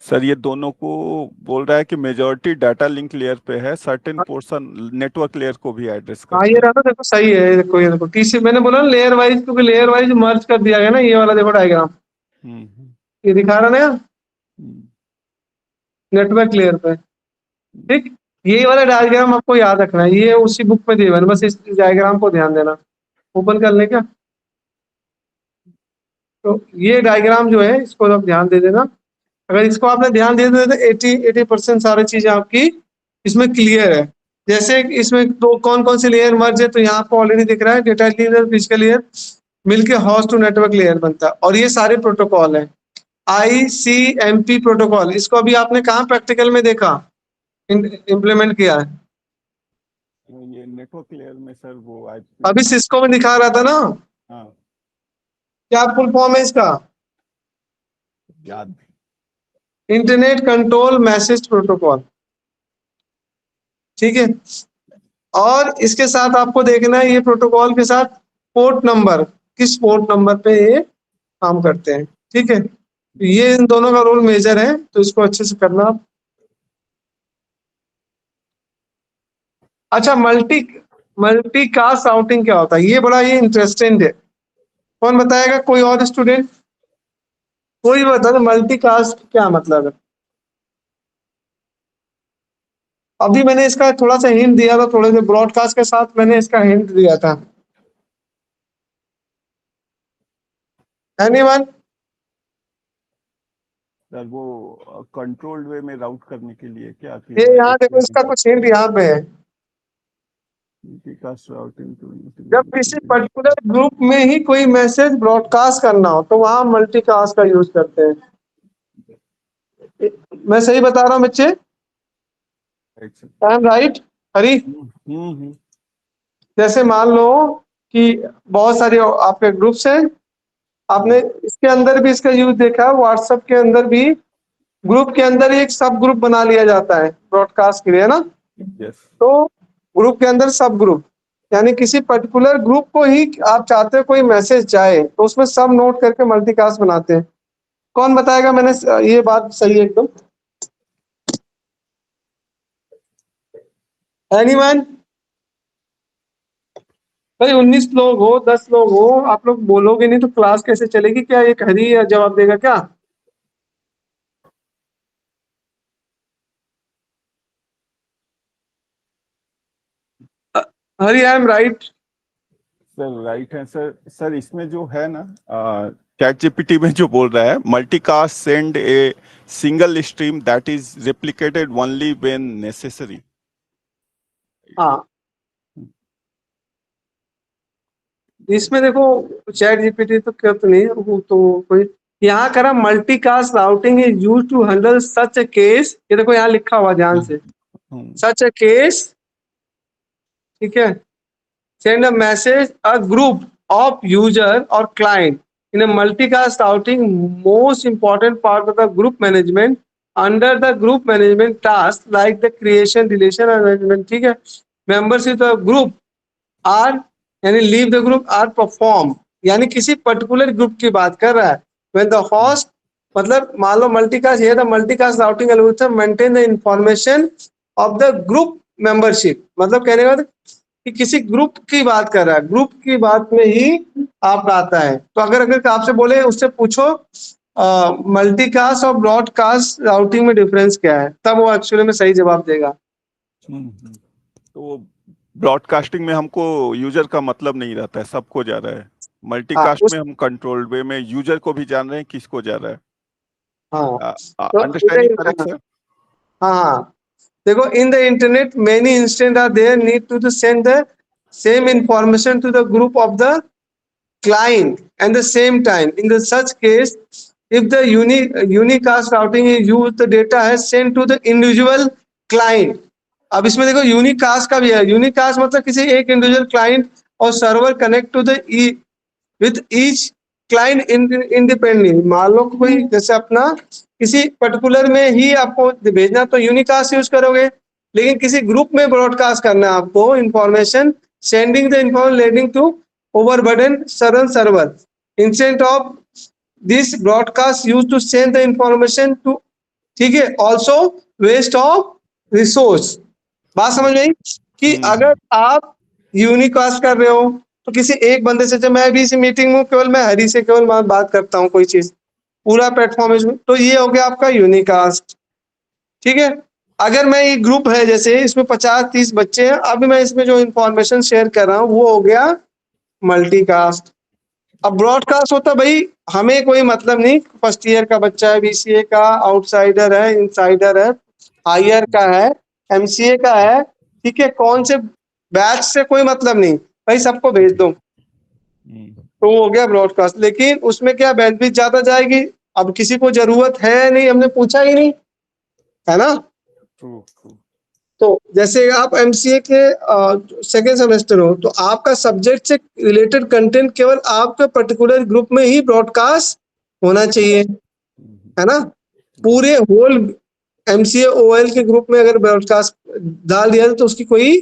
सर ये दोनों को बोल रहा है कि मेजॉरिटी डाटा लिंक लेयर पे है, सर्टेन पोर्शन नेटवर्क लेयर को भी एड्रेस हाँ करता ये है। रहा ना, देखो सही है, ये देखो टीसी मैंने बोला ना लेयर वाइज, क्योंकि लेयर वाइज मर्ज कर दिया गया ना, ये वाला देखो डायग्राम, हम्म ये दिखा रहा ना यार, हम्म, नेटवर्क लेयर पे। ठीक, ये वाला डायग्राम आपको याद रखना है, ये उसी बुक में दिया हुआ है, बस इस डायग्राम को ध्यान देना। ओपन कर ले क्या? तो ये डायग्राम जो है इसको आप ध्यान दे देना। अगर इसको आपने ध्यान दे दिया तो 80% सारी चीजें आपकी इसमें क्लियर है। जैसे इसमें तो कौन कौन से लेयर मर्ज है, तो यहाँ आपको ऑलरेडी दिख रहा है, डेटा लेयर, फिजिकल लेयर मिलके होस्ट टू नेटवर्क लेयर बनता है, और ये सारे प्रोटोकॉल है। ICMP प्रोटोकॉल, इसको अभी आपने कहाँ प्रैक्टिकल में देखा, इम्प्लीमेंट किया है? ये नेटवर्क लेयर में सर वो अभी सिस्को में दिखा रहा था ना, हाँ क्या फुल फॉर्म है इसका? याद इंटरनेट कंट्रोल मैसेज प्रोटोकॉल। ठीक है, और इसके साथ आपको देखना है ये प्रोटोकॉल के साथ पोर्ट नंबर, किस पोर्ट नंबर पे ये काम करते हैं। ठीक है, तो ये इन दोनों का रोल मेजर है, तो इसको अच्छे से करना आप। अच्छा, मल्टीकास्ट राउटिंग क्या होता है, ये बड़ा ये इंटरेस्टिंग है। कौन बताएगा, कोई और स्टूडेंट? कोई बता दो मल्टीकास्ट क्या मतलब है। अभी मैंने इसका थोड़ा सा हिंट दिया था, थोड़े से ब्रॉडकास्ट के साथ मैंने इसका हिंट दिया था। एनीवन? सर वो कंट्रोल्ड वे में राउट करने के लिए क्या कि ये यहाँ देखो, इसका कुछ हिंट यहाँ पे है। मल्टीकास्ट राउटिंग जब किसी पर्टिकुलर ग्रुप में ही कोई मैसेज ब्रॉडकास्ट करना हो तो वहां मल्टीकास्ट का यूज करते हैं। मैं सही बता रहा हूँ बच्चे? आई एम राइट हरी? जैसे मान लो कि बहुत सारे आपके ग्रुप्स हैं, आपने इसके अंदर भी इसका यूज देखा, व्हाट्सएप के अंदर भी ग्रुप के अंदर एक सब ग्रुप बना लिया जाता है ब्रॉडकास्ट के लिए, है ना? यस तो ग्रुप के अंदर सब ग्रुप, यानी किसी पर्टिकुलर ग्रुप को ही आप चाहते हो कोई मैसेज जाए, तो उसमें सब नोट करके मल्टीकास्ट बनाते हैं। कौन बताएगा मैंने ये बात सही है एकदम? एनीवन? भाई 19 लोग हो, 10 लोग हो, आप लोग बोलोगे नहीं तो क्लास कैसे चलेगी? क्या एक हरी जवाब देगा क्या? Hari I am right? Sir right है सर। सर इसमें जो है ना चैट जीपीटी में जो बोल रहा है multicast send a single stream that is replicated only when necessary. हाँ, इसमें देखो चैट जीपीटी तो क्या तो नहीं है, वो तो कोई यहाँ करा multicast routing is used to handle such a case, ये देखो यहाँ लिखा हुआ ध्यान से, सच अ केस। ठीक है, send a message a group of user or client in a multicast routing, most important part of the group management under the group management task like the creation, deletion and management। ठीक है, members of the group are यानी leave the group are perform, यानी किसी particular group की बात कर रहा है। when the host, मतलब मान लो मल्टीकास्ट, ये the multicast routing algorithm maintain the information of the group membership, मतलब कहने का कि किसी ग्रुप की बात कर रहा है, ग्रुप की बात में ही आप आता है। तो अगर आपसे बोले, उससे पूछो मल्टीकास्ट और ब्रॉडकास्ट राउटिंग में डिफरेंस क्या है, तब वो एक्चुअली में सही जवाब देगा। तो ब्रॉडकास्टिंग में हमको यूजर का मतलब नहीं रहता है, सबको जा रहा है। हाँ, मल्टीकास्ट में हम कंट्रोल्ड वे में यूजर को भी जान रहे हैं किसको जा रहा है। हाँ, अंडरस्टैंडिंग करेक्ट सर? हाँ, देखो in the internet many instant are there need to send the same information to the group of the client and the same time. In the such case, if the unicast routing is used, the data has sent to the individual client। अब इसमें देखो unicast का भी है, unicast मतलब किसी एक individual client और server connect to the with each client independently. मान लो कोई जैसे अपना किसी पर्टिकुलर में ही आपको भेजना तो यूनिकास्ट यूज करोगे, लेकिन किसी ग्रुप में ब्रॉडकास्ट करना है आपको information, sending the information leading to overburden server instead of this broadcast used to send the information to ठीक है, ऑल्सो वेस्ट ऑफ रिसोर्स। बात समझ में आई कि अगर आप यूनिकास्ट कर रहे हो तो किसी एक बंदे से, जब मैं भी इसी मीटिंग में केवल मैं हरी से केवल बात करता हूँ कोई चीज, पूरा प्लेटफॉर्म इसमें, तो ये हो गया आपका यूनिकास्ट। ठीक है, अगर मैं एक ग्रुप है जैसे इसमें 50-30 बच्चे हैं, अभी मैं इसमें जो इंफॉर्मेशन शेयर कर रहा हूँ वो हो गया मल्टीकास्ट। अब ब्रॉडकास्ट होता भाई हमें कोई मतलब नहीं, फर्स्ट ईयर का बच्चा है, बीसीए का, आउटसाइडर है, इनसाइडर है, हायर का है, एमसीए का है, ठीक है, कौन से बैच से कोई मतलब नहीं भाई, सबको भेज दो, तो वो हो गया ब्रॉडकास्ट। लेकिन उसमें क्या बैंडविड्थ ज्यादा जाएगी, अब किसी को जरूरत है नहीं, हमने पूछा ही नहीं, है ना। तो जैसे आप एमसीए के सेकेंड सेमेस्टर हो तो आपका सब्जेक्ट से रिलेटेड कंटेंट केवल आपके पर्टिकुलर ग्रुप में ही ब्रॉडकास्ट होना चाहिए, है ना। पूरे होल एमसीए ओएल के ग्रुप में अगर ब्रॉडकास्ट डाल दिया तो उसकी कोई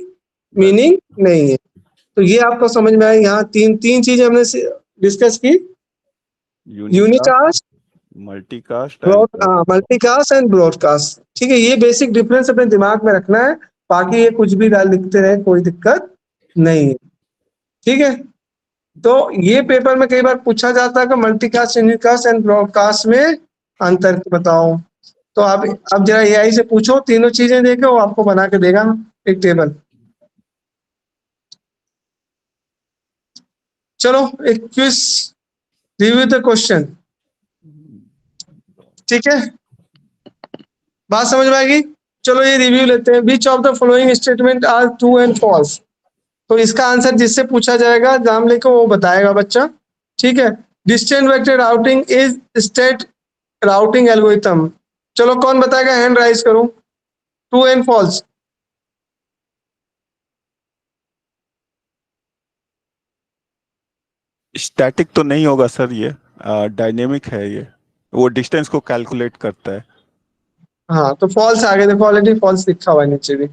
मीनिंग नहीं है। तो ये आपको समझ में आया, यहाँ तीन चीजें हमने डिस्कस की, unicast, multicast multicast and broadcast. ठीक है, ये बेसिक डिफरेंस अपने दिमाग में रखना है, बाकी ये कुछ भी डाल लिखते रहे कोई दिक्कत नहीं है। ठीक है, तो ये पेपर में कई बार पूछा जाता है कि मल्टीकास्ट, यूनिकास्ट एंड ब्रॉडकास्ट में अंतर बताओ। तो आप अब जरा एआई से पूछो, तीनों चीजें देखो, वो आपको बना के देगा एक टेबल। चलो एक क्विज, रिव्यू द क्वेश्चन। ठीक है, बात समझ में आएगी। चलो ये रिव्यू लेते हैं। Which of the following statement are true and false. तो इसका आंसर जिससे पूछा जाएगा नाम लेकर वो बताएगा बच्चा। ठीक है, distance vector routing is state routing algorithm. चलो कौन बताएगा, हैंड राइज करो, ट्रू एंड फॉल्स। स्टैटिक तो नहीं होगा सर, ये डायनेमिक है, ये वो डिस्टेंस को कैलकुलेट करता है। हाँ तो फॉल्स आ गए, देखो ऑलरेडी फॉल्स लिखा हुआ है नीचे भी।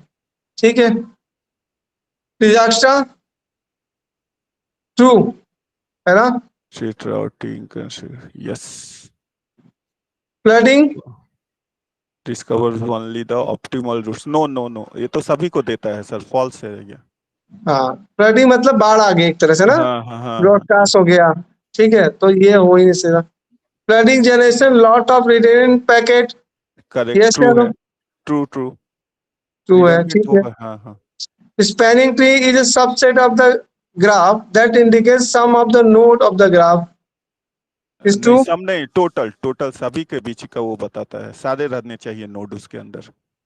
ठीक है, ट्रू है ना। Straight routing, yes. Flooding, discover only the optimal routes, no no no, ये तो सभी को देता है सर, फॉल्स है ये। हाँ फ्लडिंग मतलब बाढ़ आ गई एक तरह से ना, हाँ हाँ हाँ हाँ, ब्रॉडकास्ट हो गया। ठीक है, तो ये हो ही नहीं सकता। Flooding generation lot of retain packet, correct, yes true या नो। है, ट्रू ट्रू, ट्रू है, रिडंडेंट ठीक है। होगा, हाँ हाँ। Spanning tree is a subset of the graph that indicates some of the node of the graph. Is नहीं, true? सब नहीं, टोटल टोटल सभी के बीच का वो बताता है, सारे रहने चाहिए नोड उसके अंदर,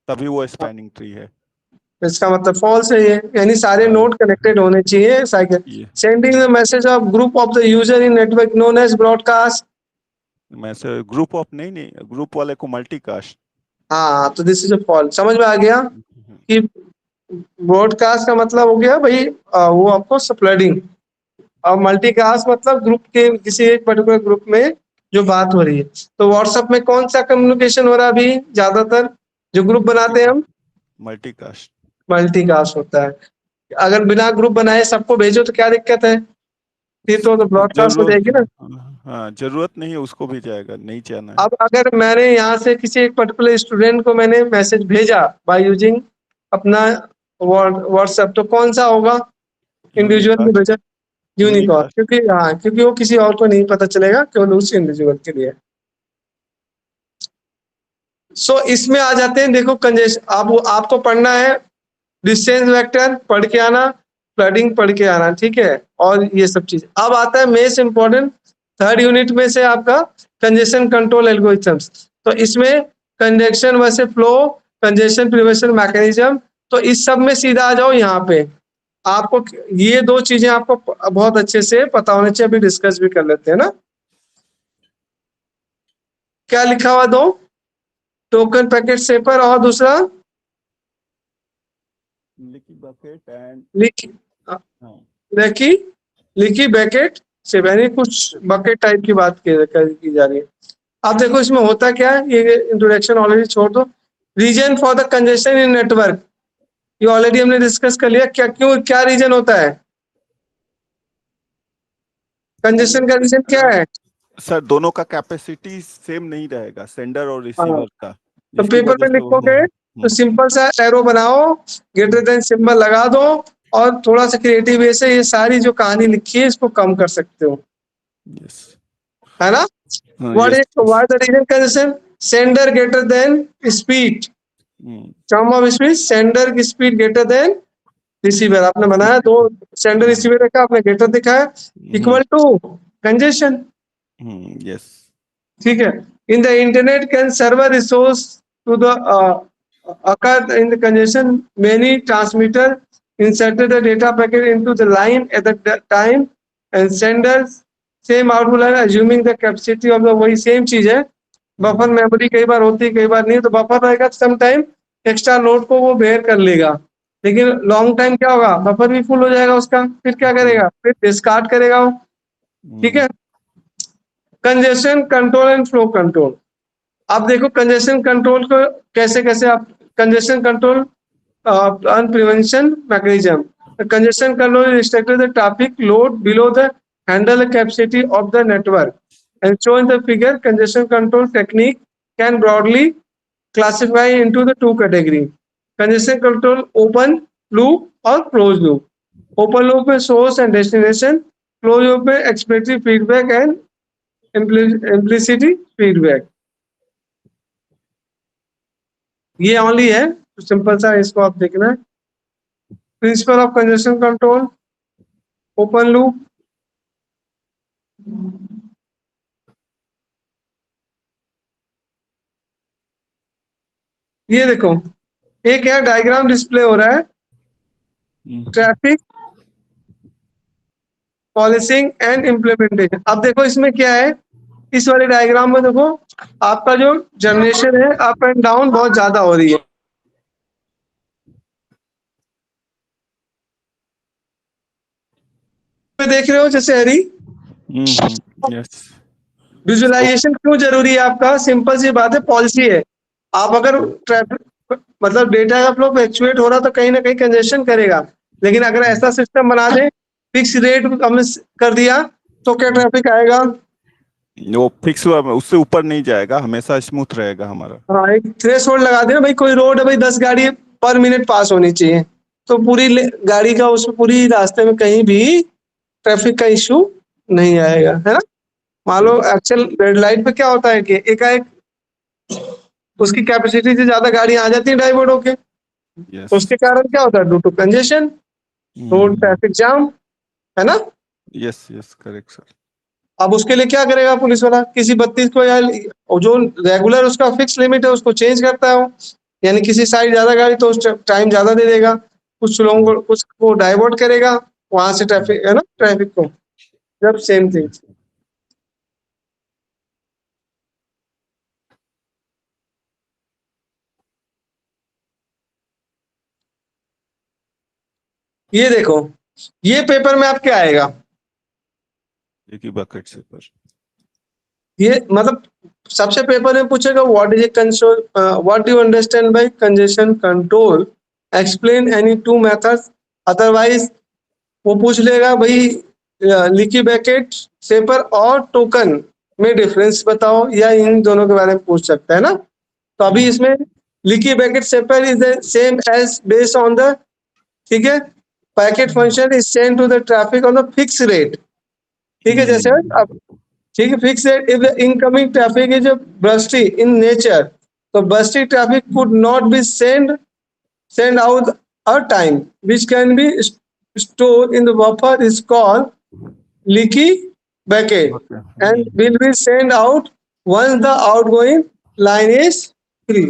तभी वो स्पैनिंग ट्री है। इसका मतलब false है ये, यानी सारे हाँ, नोड कनेक्टेड होने चाहिए साइकिल। ये Sending the message of group of the user in network known as broadcast. मैं से ग्रुप ऑफ नहीं नहीं, ग्रुप वाले को मल्टीकास्ट। हाँ तो दिस इज अ false, समझ में आ गया कि ब्रॉडकास्ट का मतलब हो गया भाई वो आपको स्प्रेडिंग, और मल्टीकास्ट मतलब ग्रुप के किसी एक पर्टिकुलर ग्रुप में जो बात हो रही है। तो व्हाट्सएप में कौन सा कम्युनिकेशन हो रहा है अभी ज्यादातर, जो ग्रुप बनाते हैं हम, मल्टीकास्ट। मल्टीकास्ट होता है। अगर बिना ग्रुप बनाए सबको भेजो तो क्या दिक्कत है, फिर तो ब्रॉडकास्ट हो जाएगी ना। हाँ, जरूरत नहीं है उसको भी जाएगा, नहीं चाहना है। अब अगर मैंने यहाँ से किसी एक पर्टिकुलर स्टूडेंट को मैंने मैसेज भेजा बाय यूजिंग अपना व्हाट्सएप, तो कौन सा होगा, इंडिविजुअल को यूनिकास्ट, भेजा, यूनिकॉर्न, यूनिकास्ट। क्योंकि हाँ क्योंकि वो किसी और को नहीं पता चलेगा, केवल उस इंडिविजुअल के लिए। सो इसमें आ जाते हैं, देखो कंजेशन, आपको पढ़ना है डिस्टेंस वेक्टर पढ़ के आना, फ्लडिंग पढ़ के आना, ठीक है, और ये सब चीज। अब आता है मेस इंपॉर्टेंट थर्ड यूनिट में से आपका कंजेशन कंट्रोल एल्गोरिथम्स। तो इसमें congestion versus flow, congestion prevention mechanism, तो इस सब में सीधा आ जाओ यहाँ पे। आपको ये दो चीजें आपको बहुत अच्छे से पता होने चाहिए, अभी डिस्कस भी कर लेते हैं ना। क्या लिखा हुआ दो, टोकन पैकेट सेपर, और दूसरा लिकी बकेट एंड लिखी लिखी लिखी बैकेट से, यानी कुछ बकेट टाइप की बात की जा रही है। अब देखो इसमें होता क्या है, ये इंट्रोडक्शन ऑलरेडी छोड़ दो। Reason for the congestion in network, ये ऑलरेडी हमने डिस्कस कर लिया, क्या क्यों क्या रीजन होता है, कंजेशन का रीजन क्या है। सर दोनों का कैपेसिटी सेम नहीं रहेगा, सेंडर और हाँ, रिसीवर का। तो इसकी पेपर वजह पे से वो लिखोगे तो सिंपल सा एरो बनाओ, ग्रेटर देन सिंबल लगा दो, और थोड़ा सा क्रिएटिव वे से ये सारी जो कहानी लिखी है इसको कम कर सकते हो, यस है ना? What yes is what the reason condition? Sender greater than speed, term of speed, sender की स्पीड ग्रेटर देन रिसीवर। आपने बनाया तो सेंडर रिसीवर रखा, आपने ग्रेटर दिखाया, इक्वल टू कंजेशन, यस ठीक है? In the internet can server resource to the occur in the congestion, many transmitter inserted the data packet into the line at the time and senders same output line assuming the capacity of the, वही same चीज है, buffer memory कई बार होती है कई बार नहीं, तो buffer रहेगा सम टाइम एक्स्ट्रा लोड को वो बेयर कर लेगा, लेकिन लॉन्ग टाइम क्या होगा, बफर भी फुल हो जाएगा उसका, फिर क्या करेगा, फिर डिस्कार्ड करेगा वो, ठीक है? Congestion control and flow control. अब देखो कंजेशन कंट्रोल को कैसे कैसे आप congestion control and prevention mechanism. The congestion control is restricted the traffic load below the handle capacity of the network. And shown in the figure, congestion control technique can broadly classify into the two categories. Congestion control open loop or closed loop. Open loop में source and destination, closed loop में explicit feedback and implicit feedback. ये only है, तो simple सा इसको आप देखना है। Principle of congestion control, open loop, ये देखो एक यहाँ डायग्राम डिस्प्ले हो रहा है, ट्रैफिक पॉलिसिंग एंड इम्प्लीमेंटेशन। अब देखो इसमें क्या है, इस वाले डायग्राम में देखो आपका जो जनरेशन है अप एंड डाउन बहुत ज्यादा हो रही है, देख रहे हो जैसे हरी। यस विजुअलाइजेशन क्यों जरूरी है आपका? सिंपल सी बात है, पॉलिसी है। आप अगर ट्रैफिक मतलब डेटा का फ्लो फ्लक्चुएट हो रहा तो कहीं ना कहीं कंजेशन करेगा, लेकिन अगर ऐसा सिस्टम बना दे फिक्स रेट हमने कर दिया तो क्या ट्रैफिक आएगा? वो फिक्स हुआ, उससे ऊपर नहीं जाएगा, हमेशा स्मूथ रहेगा हमारा। हाँ, एक थ्रेशोल्ड लगा देना भाई, कोई रोड है भाई 10 गाड़ी पर मिनट पास होनी चाहिए, तो पूरी गाड़ी का उसमें पूरी रास्ते में कहीं भी ट्रैफिक का इश्यू नहीं आएगा, है ना? मान लो एक्चुअल रेड लाइट पे क्या होता है कि एकाएक उसकी कैपेसिटी से ज्यादा गाड़ियां आ जाती है डाइवर्ट होके, यस तो उसके कारण क्या होता है, due to congestion, road traffic jam, है ना? Yes yes correct sir. अब उसके लिए क्या करेगा पुलिस वाला? किसी 32 को या जो रेगुलर उसका फिक्स लिमिट है उसको चेंज करता है वो, यानी किसी साइड ज्यादा गाड़ी तो उस टाइम ज्यादा दे देगा, कुछ लोगों को कुछ को डाइवर्ट करेगा वहां से ट्रैफिक, है ना, ट्रैफिक को, जब सेम थिंग। ये देखो ये पेपर में आपके आएगा, एक ही बकेट से पर ये मतलब सबसे पेपर में पूछेगा what is a control, what do you understand by congestion control, explain any two methods, otherwise वो पूछ लेगा भाई लीकी बकेट सेपर और टोकन में डिफरेंस बताओ, या इन दोनों के बारे में पूछ सकता है ना। तो अभी इसमें leaky bucket shaper is the same as based on the, ठीक है, packet function is send to the traffic on the fix rate, ठीक है, जैसे अब ठीक है, fix rate if the incoming traffic is bursty in nature, तो bursty traffic could not be send out a time which can be stored in the buffer is called leaky bucket and will be sent out once the outgoing line is free।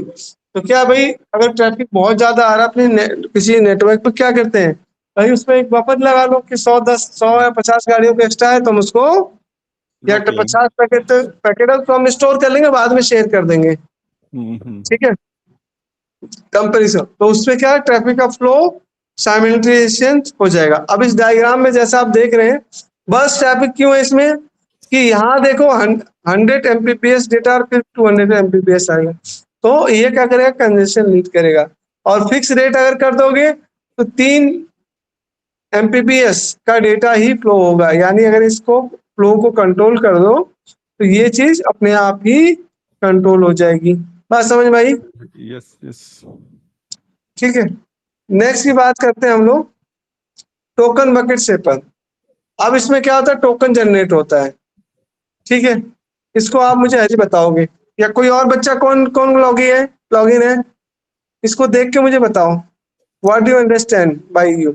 तो क्या भाई अगर traffic बहुत ज्यादा आ रहा है अपने किसी नेटवर्क पर, क्या करते हैं भाई उसमें एक बफर लगा लो कि 100 या 50 गाड़ियों को एक्स्ट्रा है, तो हम उसको या 50 पैकेट है तो हम स्टोर कर लेंगे, बाद में शेयर कर देंगे, ठीक है, कंपैरिजन। तो उसमें क्या ट्रैफिक का फ्लो साइमल्टेनियस हो जाएगा। अब इस डायग्राम में जैसा आप देख रहे हैं बस ट्रैफिक क्यों है इसमें कि यहाँ देखो 100 Mbps डेटा और फिर 200 Mbps आएगा, तो ये क्या करेगा, कंजेशन लीड करेगा। और फिक्स रेट अगर कर दोगे तो 3 Mbps का डेटा ही फ्लो होगा, यानी अगर इसको फ्लो को कंट्रोल कर दो तो ये चीज अपने आप ही कंट्रोल हो जाएगी। बात समझ में आई? Yes yes. ठीक है, नेक्स्ट की बात करते हैं हम लोग टोकन बकेट शेपर। अब इसमें क्या होता है, टोकन जनरेट होता है। ठीक है, इसको आप मुझे हरी बताओगे या कोई और बच्चा कौन कौन लॉगिन है, इसको देख के मुझे बताओ। What do you understand by you?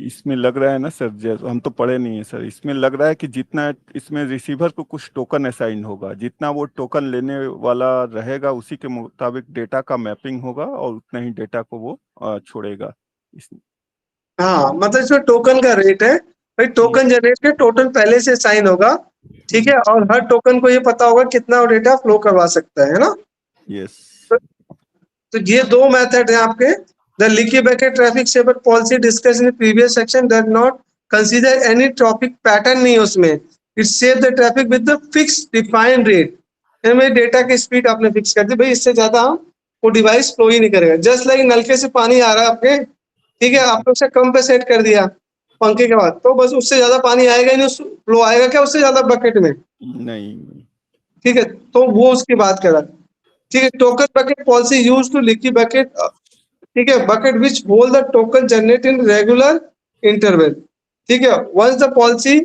इसमें लग रहा है ना सर, जैसे हम तो पढ़े नहीं है सर, इसमें लग रहा है कि जितना इसमें रिसीवर को कुछ टोकन असाइन होगा, जितना वो टोकन लेने वाला रहेगा उसी के मुताबिक डेटा का मैपिंग होगा और उतना ही डेटा को वो छोड़ेगा। हाँ, मतलब इसमें टोकन का रेट है भाई, टोकन जनरेट के टोटल पहले से साइन होगा। ठीक है, और हर टोकन को ये पता होगा कितना डेटा फ्लो करवा सकता है ना। यस। तो ये दो मेथड है आपके। The leaky bucket traffic shaper policy discuss in previous section does not consider any traffic pattern, नहीं उसमें। It save the traffic with the fix defined rate. इसमें डेटा की स्पीड आपने फिक्स कर दी भाई, इससे ज्यादा वो डिवाइस फ्लो ही नहीं करेगा। जस्ट लाइक नलके से पानी आ रहा है आपके, ठीक है, आपने उसे कम पे सेट कर दिया पंखे के बाद, तो बस उससे ज्यादा पानी आएगा ही नहीं, फ्लो आएगा क्या उससे ज्यादा बकेट में? नहीं। ठीक है, तो वो उसकी बात कर रहा है। ठीक है, token bucket policy use to leaky bucket. ठीक है, bucket which hold the token generate in regular interval. ठीक है, once the policy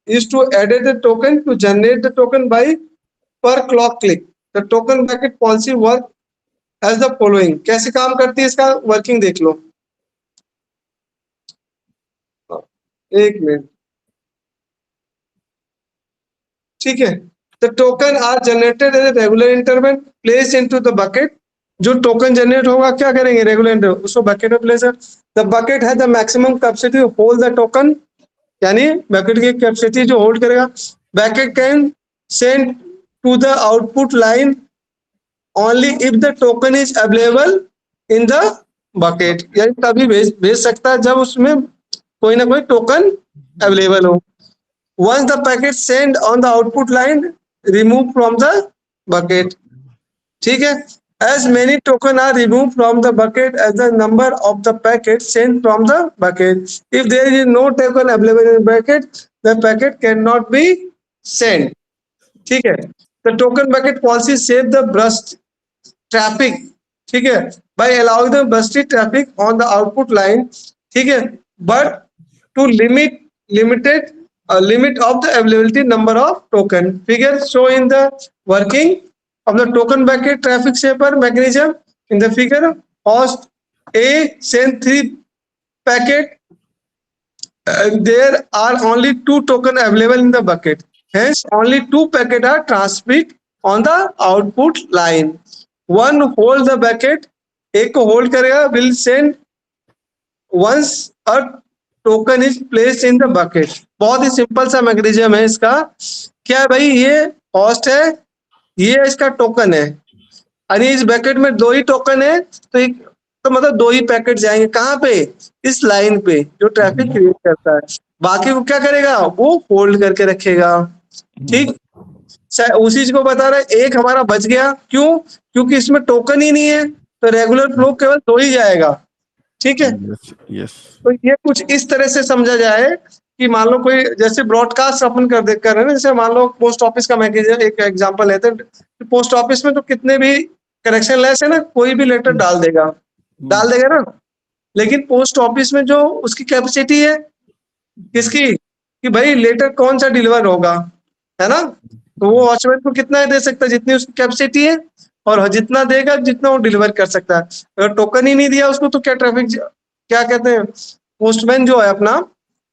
is to added the token to generate the token by per clock click. The token bucket policy work as the following. कैसे काम करती है, इसका working देख लो। एक minute. ठीक है, the token are generated at a regular interval placed into the bucket. जो टोकन जनरेट होगा क्या करेंगे, रेगुलर इंटरवल उसको बकेट में प्लेस। द बकेट है the maximum capacity hold the token, यानी बकेट की कैपेसिटी जो होल्ड करेगा। Bucket can send to the output line only if the token is available in the bucket, यानी तभी भेज सकता है जब उसमें कोई ना कोई टोकन अवेलेबल हो। Once the packet sent on the output line, remove from the bucket. ठीक है, as many token are removed from the bucket as the number of the packets sent from the bucket. If there is no token available in the bucket, the packet cannot be sent. ठीक है, the token bucket policy save the burst traffic. ठीक है, by allowing the bursty traffic on the output line. ठीक है, but to limit of the availability number of token. Figure show in the working of the token bucket traffic shaper mechanism. In the figure, host A send 3 packet. There are only 2 token available in the bucket. Hence, only 2 packet are transmit on the output line. One hold the bucket. एक को hold करेगा, will send once a token is placed in the bucket. बहुत ही simple सा mechanism है इसका। क्या है भाई, ये होस्ट है, ये इसका टोकन है, यानी इस बकेट में 2 ही टोकन है, तो मतलब 2 ही पैकेट जाएंगे कहाँ पे, इस लाइन पे जो ट्रैफिक क्रिएट करता है। बाकी वो क्या करेगा, वो होल्ड करके रखेगा। ठीक, उसी चीज को बता रहा है। एक हमारा बच गया, क्यों? क्योंकि इसमें टोकन ही नहीं है, तो रेगुलर फ्लो केवल 2 ही जाएगा। ठीक है, यस। तो ये कुछ इस तरह से समझा जाए कि मान लो कोई जैसे ब्रॉडकास्ट अपन कर रहे हैं ना, जैसे मान लो पोस्ट ऑफिस का मैकेनिज्म एक एग्जांपल लेते हैं। पोस्ट ऑफिस में तो कितने भी करेक्शन लेस है ना, कोई भी लेटर डाल देगा ना, लेकिन पोस्ट ऑफिस में जो उसकी कैपेसिटी है किसकी, कि भाई लेटर कौन सा डिलीवर होगा, है ना, तो वो वॉचमैन को कितना दे सकता है जितनी उसकी कैपेसिटी है, और जितना देगा जितना वो डिलीवर कर सकता है। अगर टोकन ही नहीं दिया उसको तो क्या ट्रैफिक, क्या कहते हैं, पोस्टमैन जो है अपना,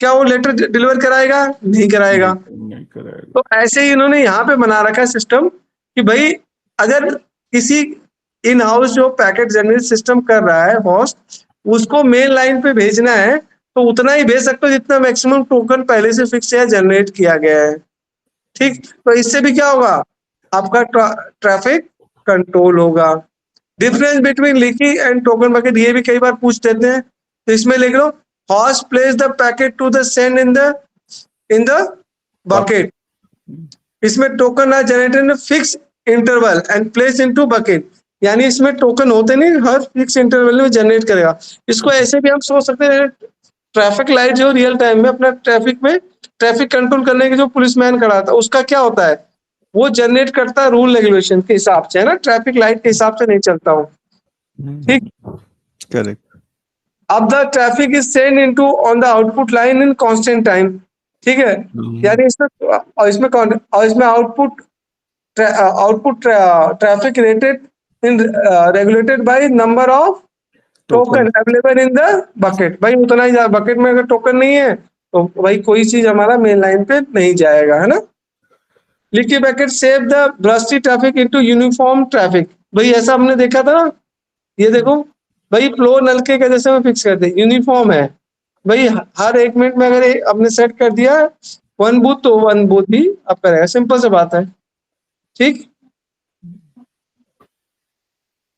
क्या वो लेटर डिलीवर कराएगा? नहीं कराएगा। तो ऐसे ही इन्होंने यहाँ पे बना रखा है सिस्टम कि भाई अगर किसी इन हाउस जो पैकेट जनरेट सिस्टम कर रहा है होस्ट, उसको मेन लाइन पे भेजना है तो उतना ही भेज सकते हो जितना मैक्सिमम टोकन पहले से फिक्स या जनरेट किया गया है। ठीक, तो इससे भी क्या होगा, आपका ट्रैफिक कंट्रोल होगा। Difference between leaky and token bucket, ये भी कई बार पूछ देते हैं, तो इसमें लिख लो host place the packet to the send in the bucket. इसमें token are generated in fix interval and place into bucket, यानी इसमें टोकन होते नहीं, हर फिक्स इंटरवल में जनरेट करेगा। इसको ऐसे भी हम सोच सकते हैं, ट्रैफिक लाइट जो रियल टाइम में अपना ट्रैफिक में ट्रैफिक कंट्रोल करने के जो पुलिसमैन खड़ा था उसका क्या होता है, वो जनरेट करता है रूल रेगुलेशन के हिसाब से, है ना, ट्रैफिक लाइट के हिसाब से नहीं चलता हूँ। ठीक, करेक्ट। अब the traffic is send into on the output line in constant time. ठीक है, यानी इसमें output traffic rated in regulated by number of token available in the bucket. भाई उतना ही, बकेट में अगर टोकन नहीं है तो भाई कोई चीज हमारा मेन लाइन पे नहीं जाएगा, है ना। Leaky bucket save the bursty traffic into uniform traffic. भाई ऐसा हमने देखा था ना, ये देखो भाई फ्लो नलके के जैसे में फिक्स कर दे, यूनिफॉर्म है भाई, हर 1 मिनट में अगर हमने सेट कर दिया 1 बूथ तो 1 बूथ भी अब करेगा, सिंपल सी बात है। ठीक,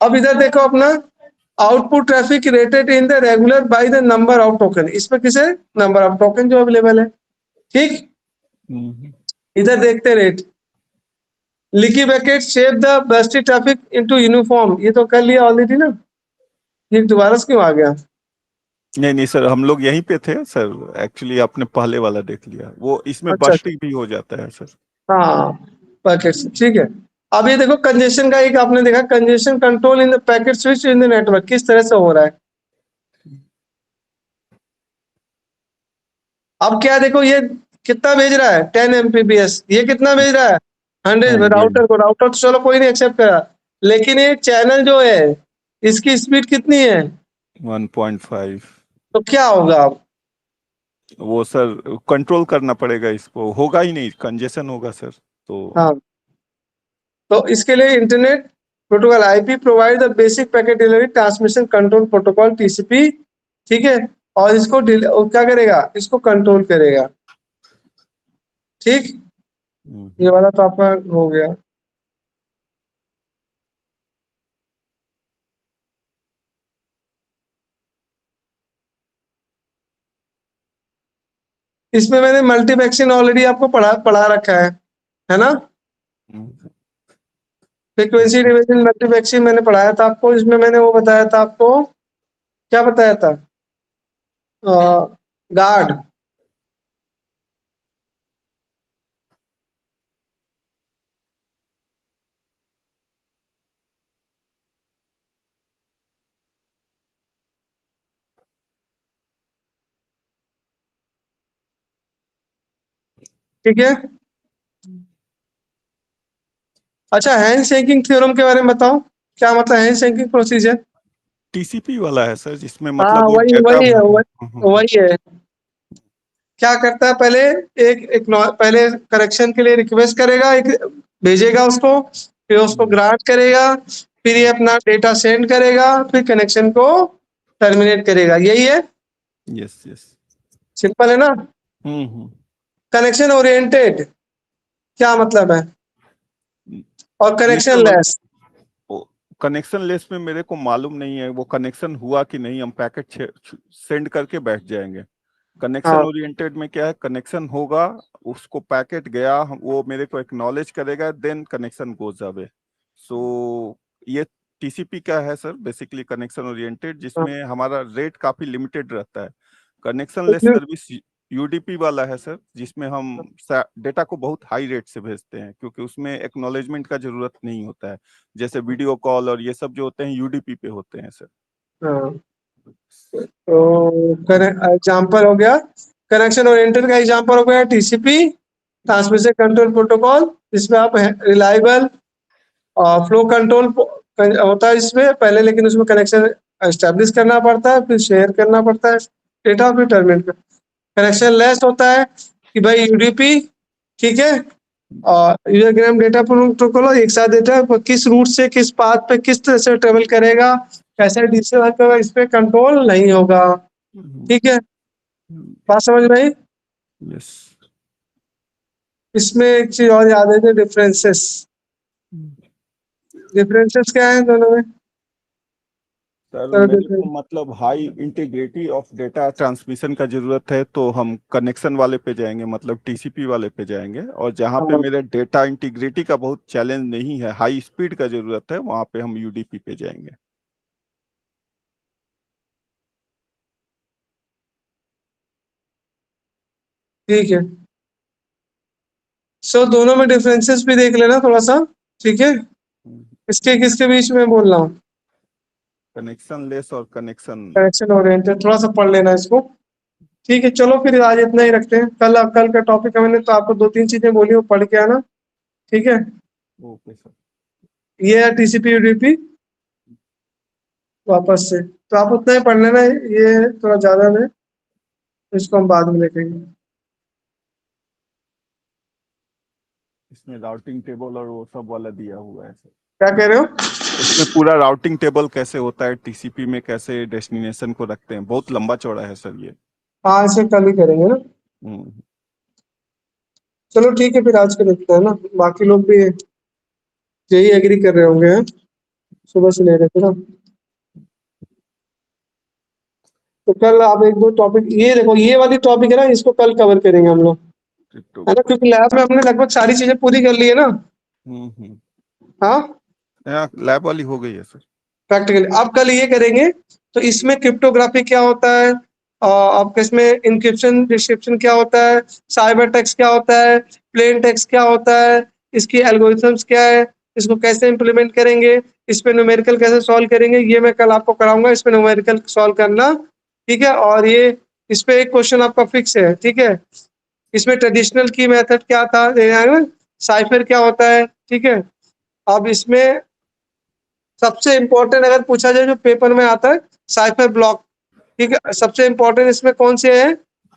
अब इधर देखो अपना output traffic rated in the regular by the number of token, इसमें किसे, नंबर ऑफ टोकन जो अवेलेबल है। ठीक, इधर देखते rate, leaky bucket shape the bursty traffic into uniform, ये तो कर लिया ऑलरेडी ना, ये दोबारा से क्यों आ गया? नहीं नहीं सर, हम लोग यहीं पे थे सर, एक्चुअली आपने पहले वाला देख लिया, वो इसमें अच्छा, बस्टिंग भी हो जाता है सर। हाँ पैकेट्स, ठीक है। अब ये देखो कंजेशन का एक आपने देखा, congestion control in the packet switch in the network किस तरह से हो रहा है। अब क्या देखो, ये कितना भेज रहा है 10 Mbps, ये कितना भेज रहा है 100, 100। राउटर को, राउटर तो चलो कोई नहीं एक्सेप्ट करा, लेकिन ये चैनल जो है इसकी स्पीड कितनी है 1.5। तो क्या होगा अब? वो सर कंट्रोल करना पड़ेगा, इसको होगा ही नहीं, कंजेशन होगा सर। तो हाँ, तो इसके लिए internet protocol IP provide the basic packet delivery transmission control protocol TCP. ठीक है, और इसको क्या करेगा, इसको कंट्रोल करेगा। ठीक, ये वाला तो आपका हो गया। इसमें मैंने मल्टीप्लेक्सिंग ऑलरेडी आपको पढ़ा रखा है ना। फ्रीक्वेंसी डिवीजन मल्टीप्लेक्सिंग मैंने पढ़ाया था आपको, इसमें मैंने वो बताया था आपको, क्या बताया था, गार्ड। ठीक है, अच्छा हैंड शेकिंग थ्योरम के बारे में बताओ, क्या मतलब हैंड शेकिंग प्रोसीजर? टीसीपी वाला है सर, जिसमें हाँ मतलब वो वही डेटा। वही है, वही है। क्या करता है, पहले पहले करेक्शन के लिए रिक्वेस्ट करेगा, एक भेजेगा उसको, फिर उसको ग्रांट करेगा, फिर ये अपना डेटा सेंड करेगा, फिर कनेक्शन को टर्मिनेट करेगा, यही है, यस यस। सिंपल है ना। कनेक्शन ओरिएंटेड क्या मतलब है, और ये connection sir less? Connection less में मेरे को मालूम नहीं है वो कनेक्शन हुआ कि नहीं, हम पैकेट सेंड करके बैठ जाएंगे। कनेक्शन हाँ, ओरिएंटेड में क्या है, कनेक्शन होगा, उसको पैकेट गया, वो मेरे को एक्नॉलेज करेगा, देन कनेक्शन गोज अवे। सो ये टीसीपी का है सर, बेसिकली कनेक्शन ओरिएंटेड, हाँ। जिसमें हमारा रेट काफी लिमिटेड रहता है। कनेक्शन तो लेस सर्विस यूडीपी वाला है सर, जिसमें हम डेटा को बहुत हाई रेट से भेजते हैं, क्योंकि उसमें एक्नॉलेजमेंट का जरूरत नहीं होता है, जैसे वीडियो कॉल और ये सब जो होते हैं यूडीपी पे होते हैं सर। हाँ, तो एग्जाम्पल हो गया, कनेक्शन ओरिएंटेड का एग्जाम्पल हो गया टीसीपी, ट्रांसमिशन कंट्रोल प्रोटोकॉल, जिसमें आप रिलायबल फ्लो कंट्रोल होता है इसमें पहले, लेकिन उसमें कनेक्शन एस्टेब्लिश करना पड़ता है, फिर शेयर करना पड़ता है डेटा, फिर टर्मिनेट। कनेक्शन लेस होता है कि भाई यूडीपी, ठीक है, और यूजरग्राम डेटा प्रोटोकॉल एक साथ डेटा किस रूट से किस पाथ पे किस तरह से ट्रेवल करेगा, कैसे डिसीजन करेगा, इस पे कंट्रोल नहीं होगा। ठीक है, बात समझ में आई? यस। इसमें एक चीज और याद है, डिफरेंसेस। डिफरेंसेस क्या है दोनों में? सर कर मेरे देते को हैं। मतलब high integrity of data transmission का जरूरत है, तो हम कनेक्शन वाले पे जाएंगे, मतलब टीसीपी वाले पे जाएंगे। और जहाँ पे हाँ मेरे डेटा इंटीग्रिटी का बहुत चैलेंज नहीं है, हाई स्पीड का जरूरत है, वहाँ पे हम यूडीपी पे जाएंगे। ठीक है। सो दोनों में डिफरेंसेस भी देख लेना थोड़ा सा, ठीक है। किसके किसके बीच में बोल रहा हूँ, कनेक्शन लेस और कनेक्शन। कनेक्शन ओरिएंटेड, थोड़ा सा पढ़ लेना इसको। ठीक है, चलो फिर आज इतना ही रखते हैं। कल कल का टॉपिक है, मैंने तो आपको 2-3 चीजें बोली, वो पढ़ के आना, ठीक है। Okay sir. ये है टीसीपी यूडीपी वापस से, तो आप उतना ही पढ़ लेना, ये थोड़ा ज्यादा है, इसको हम बाद में देखेंगे। इसमें राउटिंग टेबल और वो सब वाला दिया हुआ है सर। क्या कह रहे हो? इसमें पूरा राउटिंग टेबल कैसे होता है, टीसीपी में कैसे डेस्टिनेशन को रखते हैं, बहुत लंबा चौड़ा है सर ये। हाँ, इसे कल ही करेंगे ना। हम्म। चलो ठीक है, फिर आज के देखते हैं ना, बाकी लोग भी यही एग्री कर रहे होंगे, हैं? सुबह से ले रहे थे ना। तो कल आप 1-2 टॉपिक, ये देखो ये वाली टॉपिक है ना, इसको कल कवर करेंगे हम लोग, है ना, क्योंकि लैब में हमने लगभग सारी चीजें पूरी कर ली है ना। हम्म। हाँ, यहाँ लैब वाली हो गई है सर। प्रैक्टिकली अब कल ये करेंगे। तो इसमें क्रिप्टोग्राफी क्या होता है, आपके इसमें इंक्रिप्शन डिक्रिप्शन क्या होता है, साइबर टेक्स्ट क्या होता है, प्लेन टेक्स्ट क्या होता है, इसकी एल्गोरिथम्स क्या है, इसको कैसे इंप्लीमेंट करेंगे, इस पे न्यूमेरिकल कैसे सॉल्व करेंगे, ये मैं कल आपको कराऊंगा, इस पे न्यूमेरिकल सॉल्व करना, ठीक है। और ये इस पे एक क्वेश्चन आपका फिक्स है, ठीक है। इसमें ट्रेडिशनल की मेथड क्या था, साइफर क्या होता है, ठीक है। अब इसमें सबसे इंपॉर्टेंट अगर पूछा जाए जो पेपर में आता है, साइफर ब्लॉक, ठीक है। सबसे इंपॉर्टेंट इसमें कौन से हैं,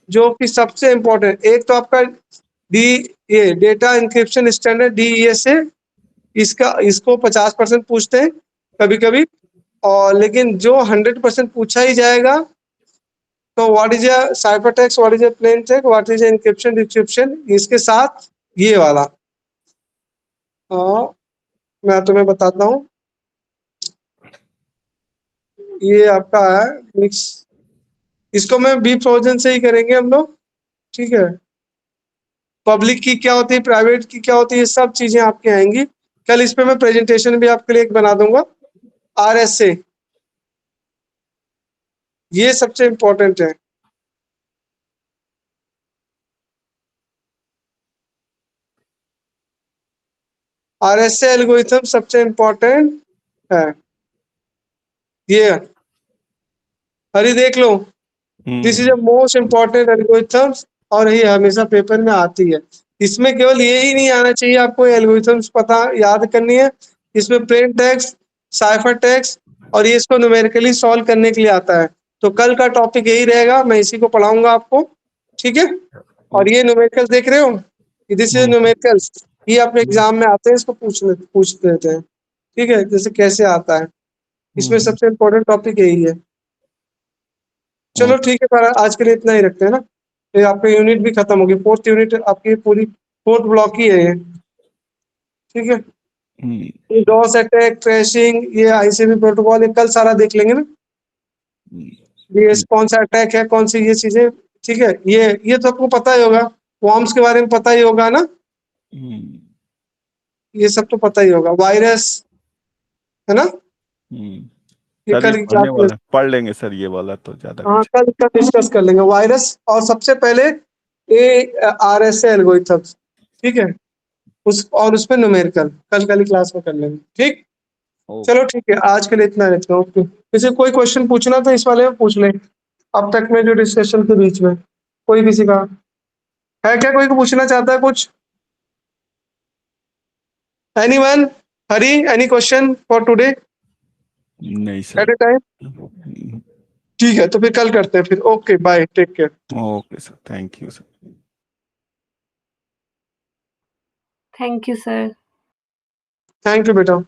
जो कि सबसे इंपॉर्टेंट, एक तो आपका डी, ये डेटा इंक्रिप्शन स्टैंडर्ड डीईएस है, इसका इसको 50% पूछते हैं कभी कभी, और लेकिन जो 100% पूछा ही जाएगा, तो what is a cipher text, what is a plain text, what is encryption decryption, इसके साथ ये वाला, मैं तुम्हें बताता हूँ, ये आपका है मिक्स, इसको मैं बी फ्रोजन से ही करेंगे हम लोग, ठीक है। पब्लिक की क्या होती है, प्राइवेट की क्या होती है, ये सब चीजें आपके आएंगी कल। इस पे मैं प्रेजेंटेशन भी आपके लिए एक बना दूंगा, आरएस से, ये सबसे इंपॉर्टेंट है। आरएस से एल्गोरिथम सबसे इंपॉर्टेंट है, ये हरी देख लो, this is a most important algorithms, और ये हमेशा पेपर में आती है। इसमें केवल ये ही नहीं आना चाहिए आपको, एल्गोरिथम्स पता याद करनी है, इसमें प्लेन टेक्स्ट, साइफर टेक्स्ट, और ये इसको न्यूमेरिकली सॉल्व करने के लिए आता है। तो कल का टॉपिक यही रहेगा, मैं इसी को पढ़ाऊंगा आपको, ठीक है। और ये न्यूमेरिकल्स देख रहे हो, दिस इज न्यूमेरिकल्स, ये अपने एग्जाम में आते हैं, इसको पूछ लेते हैं, ठीक है, जैसे कैसे आता है। इसमें सबसे इम्पोर्टेंट टॉपिक यही है। चलो ठीक है, पर आज के लिए इतना ही रखते हैं ना, फिर आपकी यूनिट भी खत्म होगी, 4th यूनिट आपकी पूरी 4th ब्लॉक ही है ये, ठीक है। ये डॉस अटैक, ट्रेसिंग, ये आईसीबी प्रोटोकॉल, ये कल सारा देख लेंगे ना, ये कौन सा अटैक है, कौन सी ये चीजें, ठीक है। ये तो आपको पता ही होगा, वॉर्म्स के बारे में पता ही होगा ना, ये सब तो पता ही होगा, वायरस, है ना, ये सर ये कल की पढ़ने क्लास में। वाला है, पढ़ लेंगे सर, ये वाला तो ज्यादा हाँ, कुछ। कल का डिस्कस कर लेंगे वायरस, और सबसे पहले ए आर एस एल्गोरिथम्स, ठीक है, उस पे न्यूमेरिकल कल ही क्लास में कर लेंगे, ठीक। चलो ठीक है, आज के लिए इतना रखता हूँ। किसी कोई क्वेश्चन पूछना तो इस वाले में पूछ ले, अब तक में जो डिस्कशन के बीच में कोई किसी का है क्या, कोई को पूछना चाहता है कुछ, anyone, Hari, any question for today नहीं एट सर। A time? ठीक है, तो फिर कल करते हैं फिर, okay bye, take care. Okay sir, thank you sir. Thank you sir. Thank you बेटा।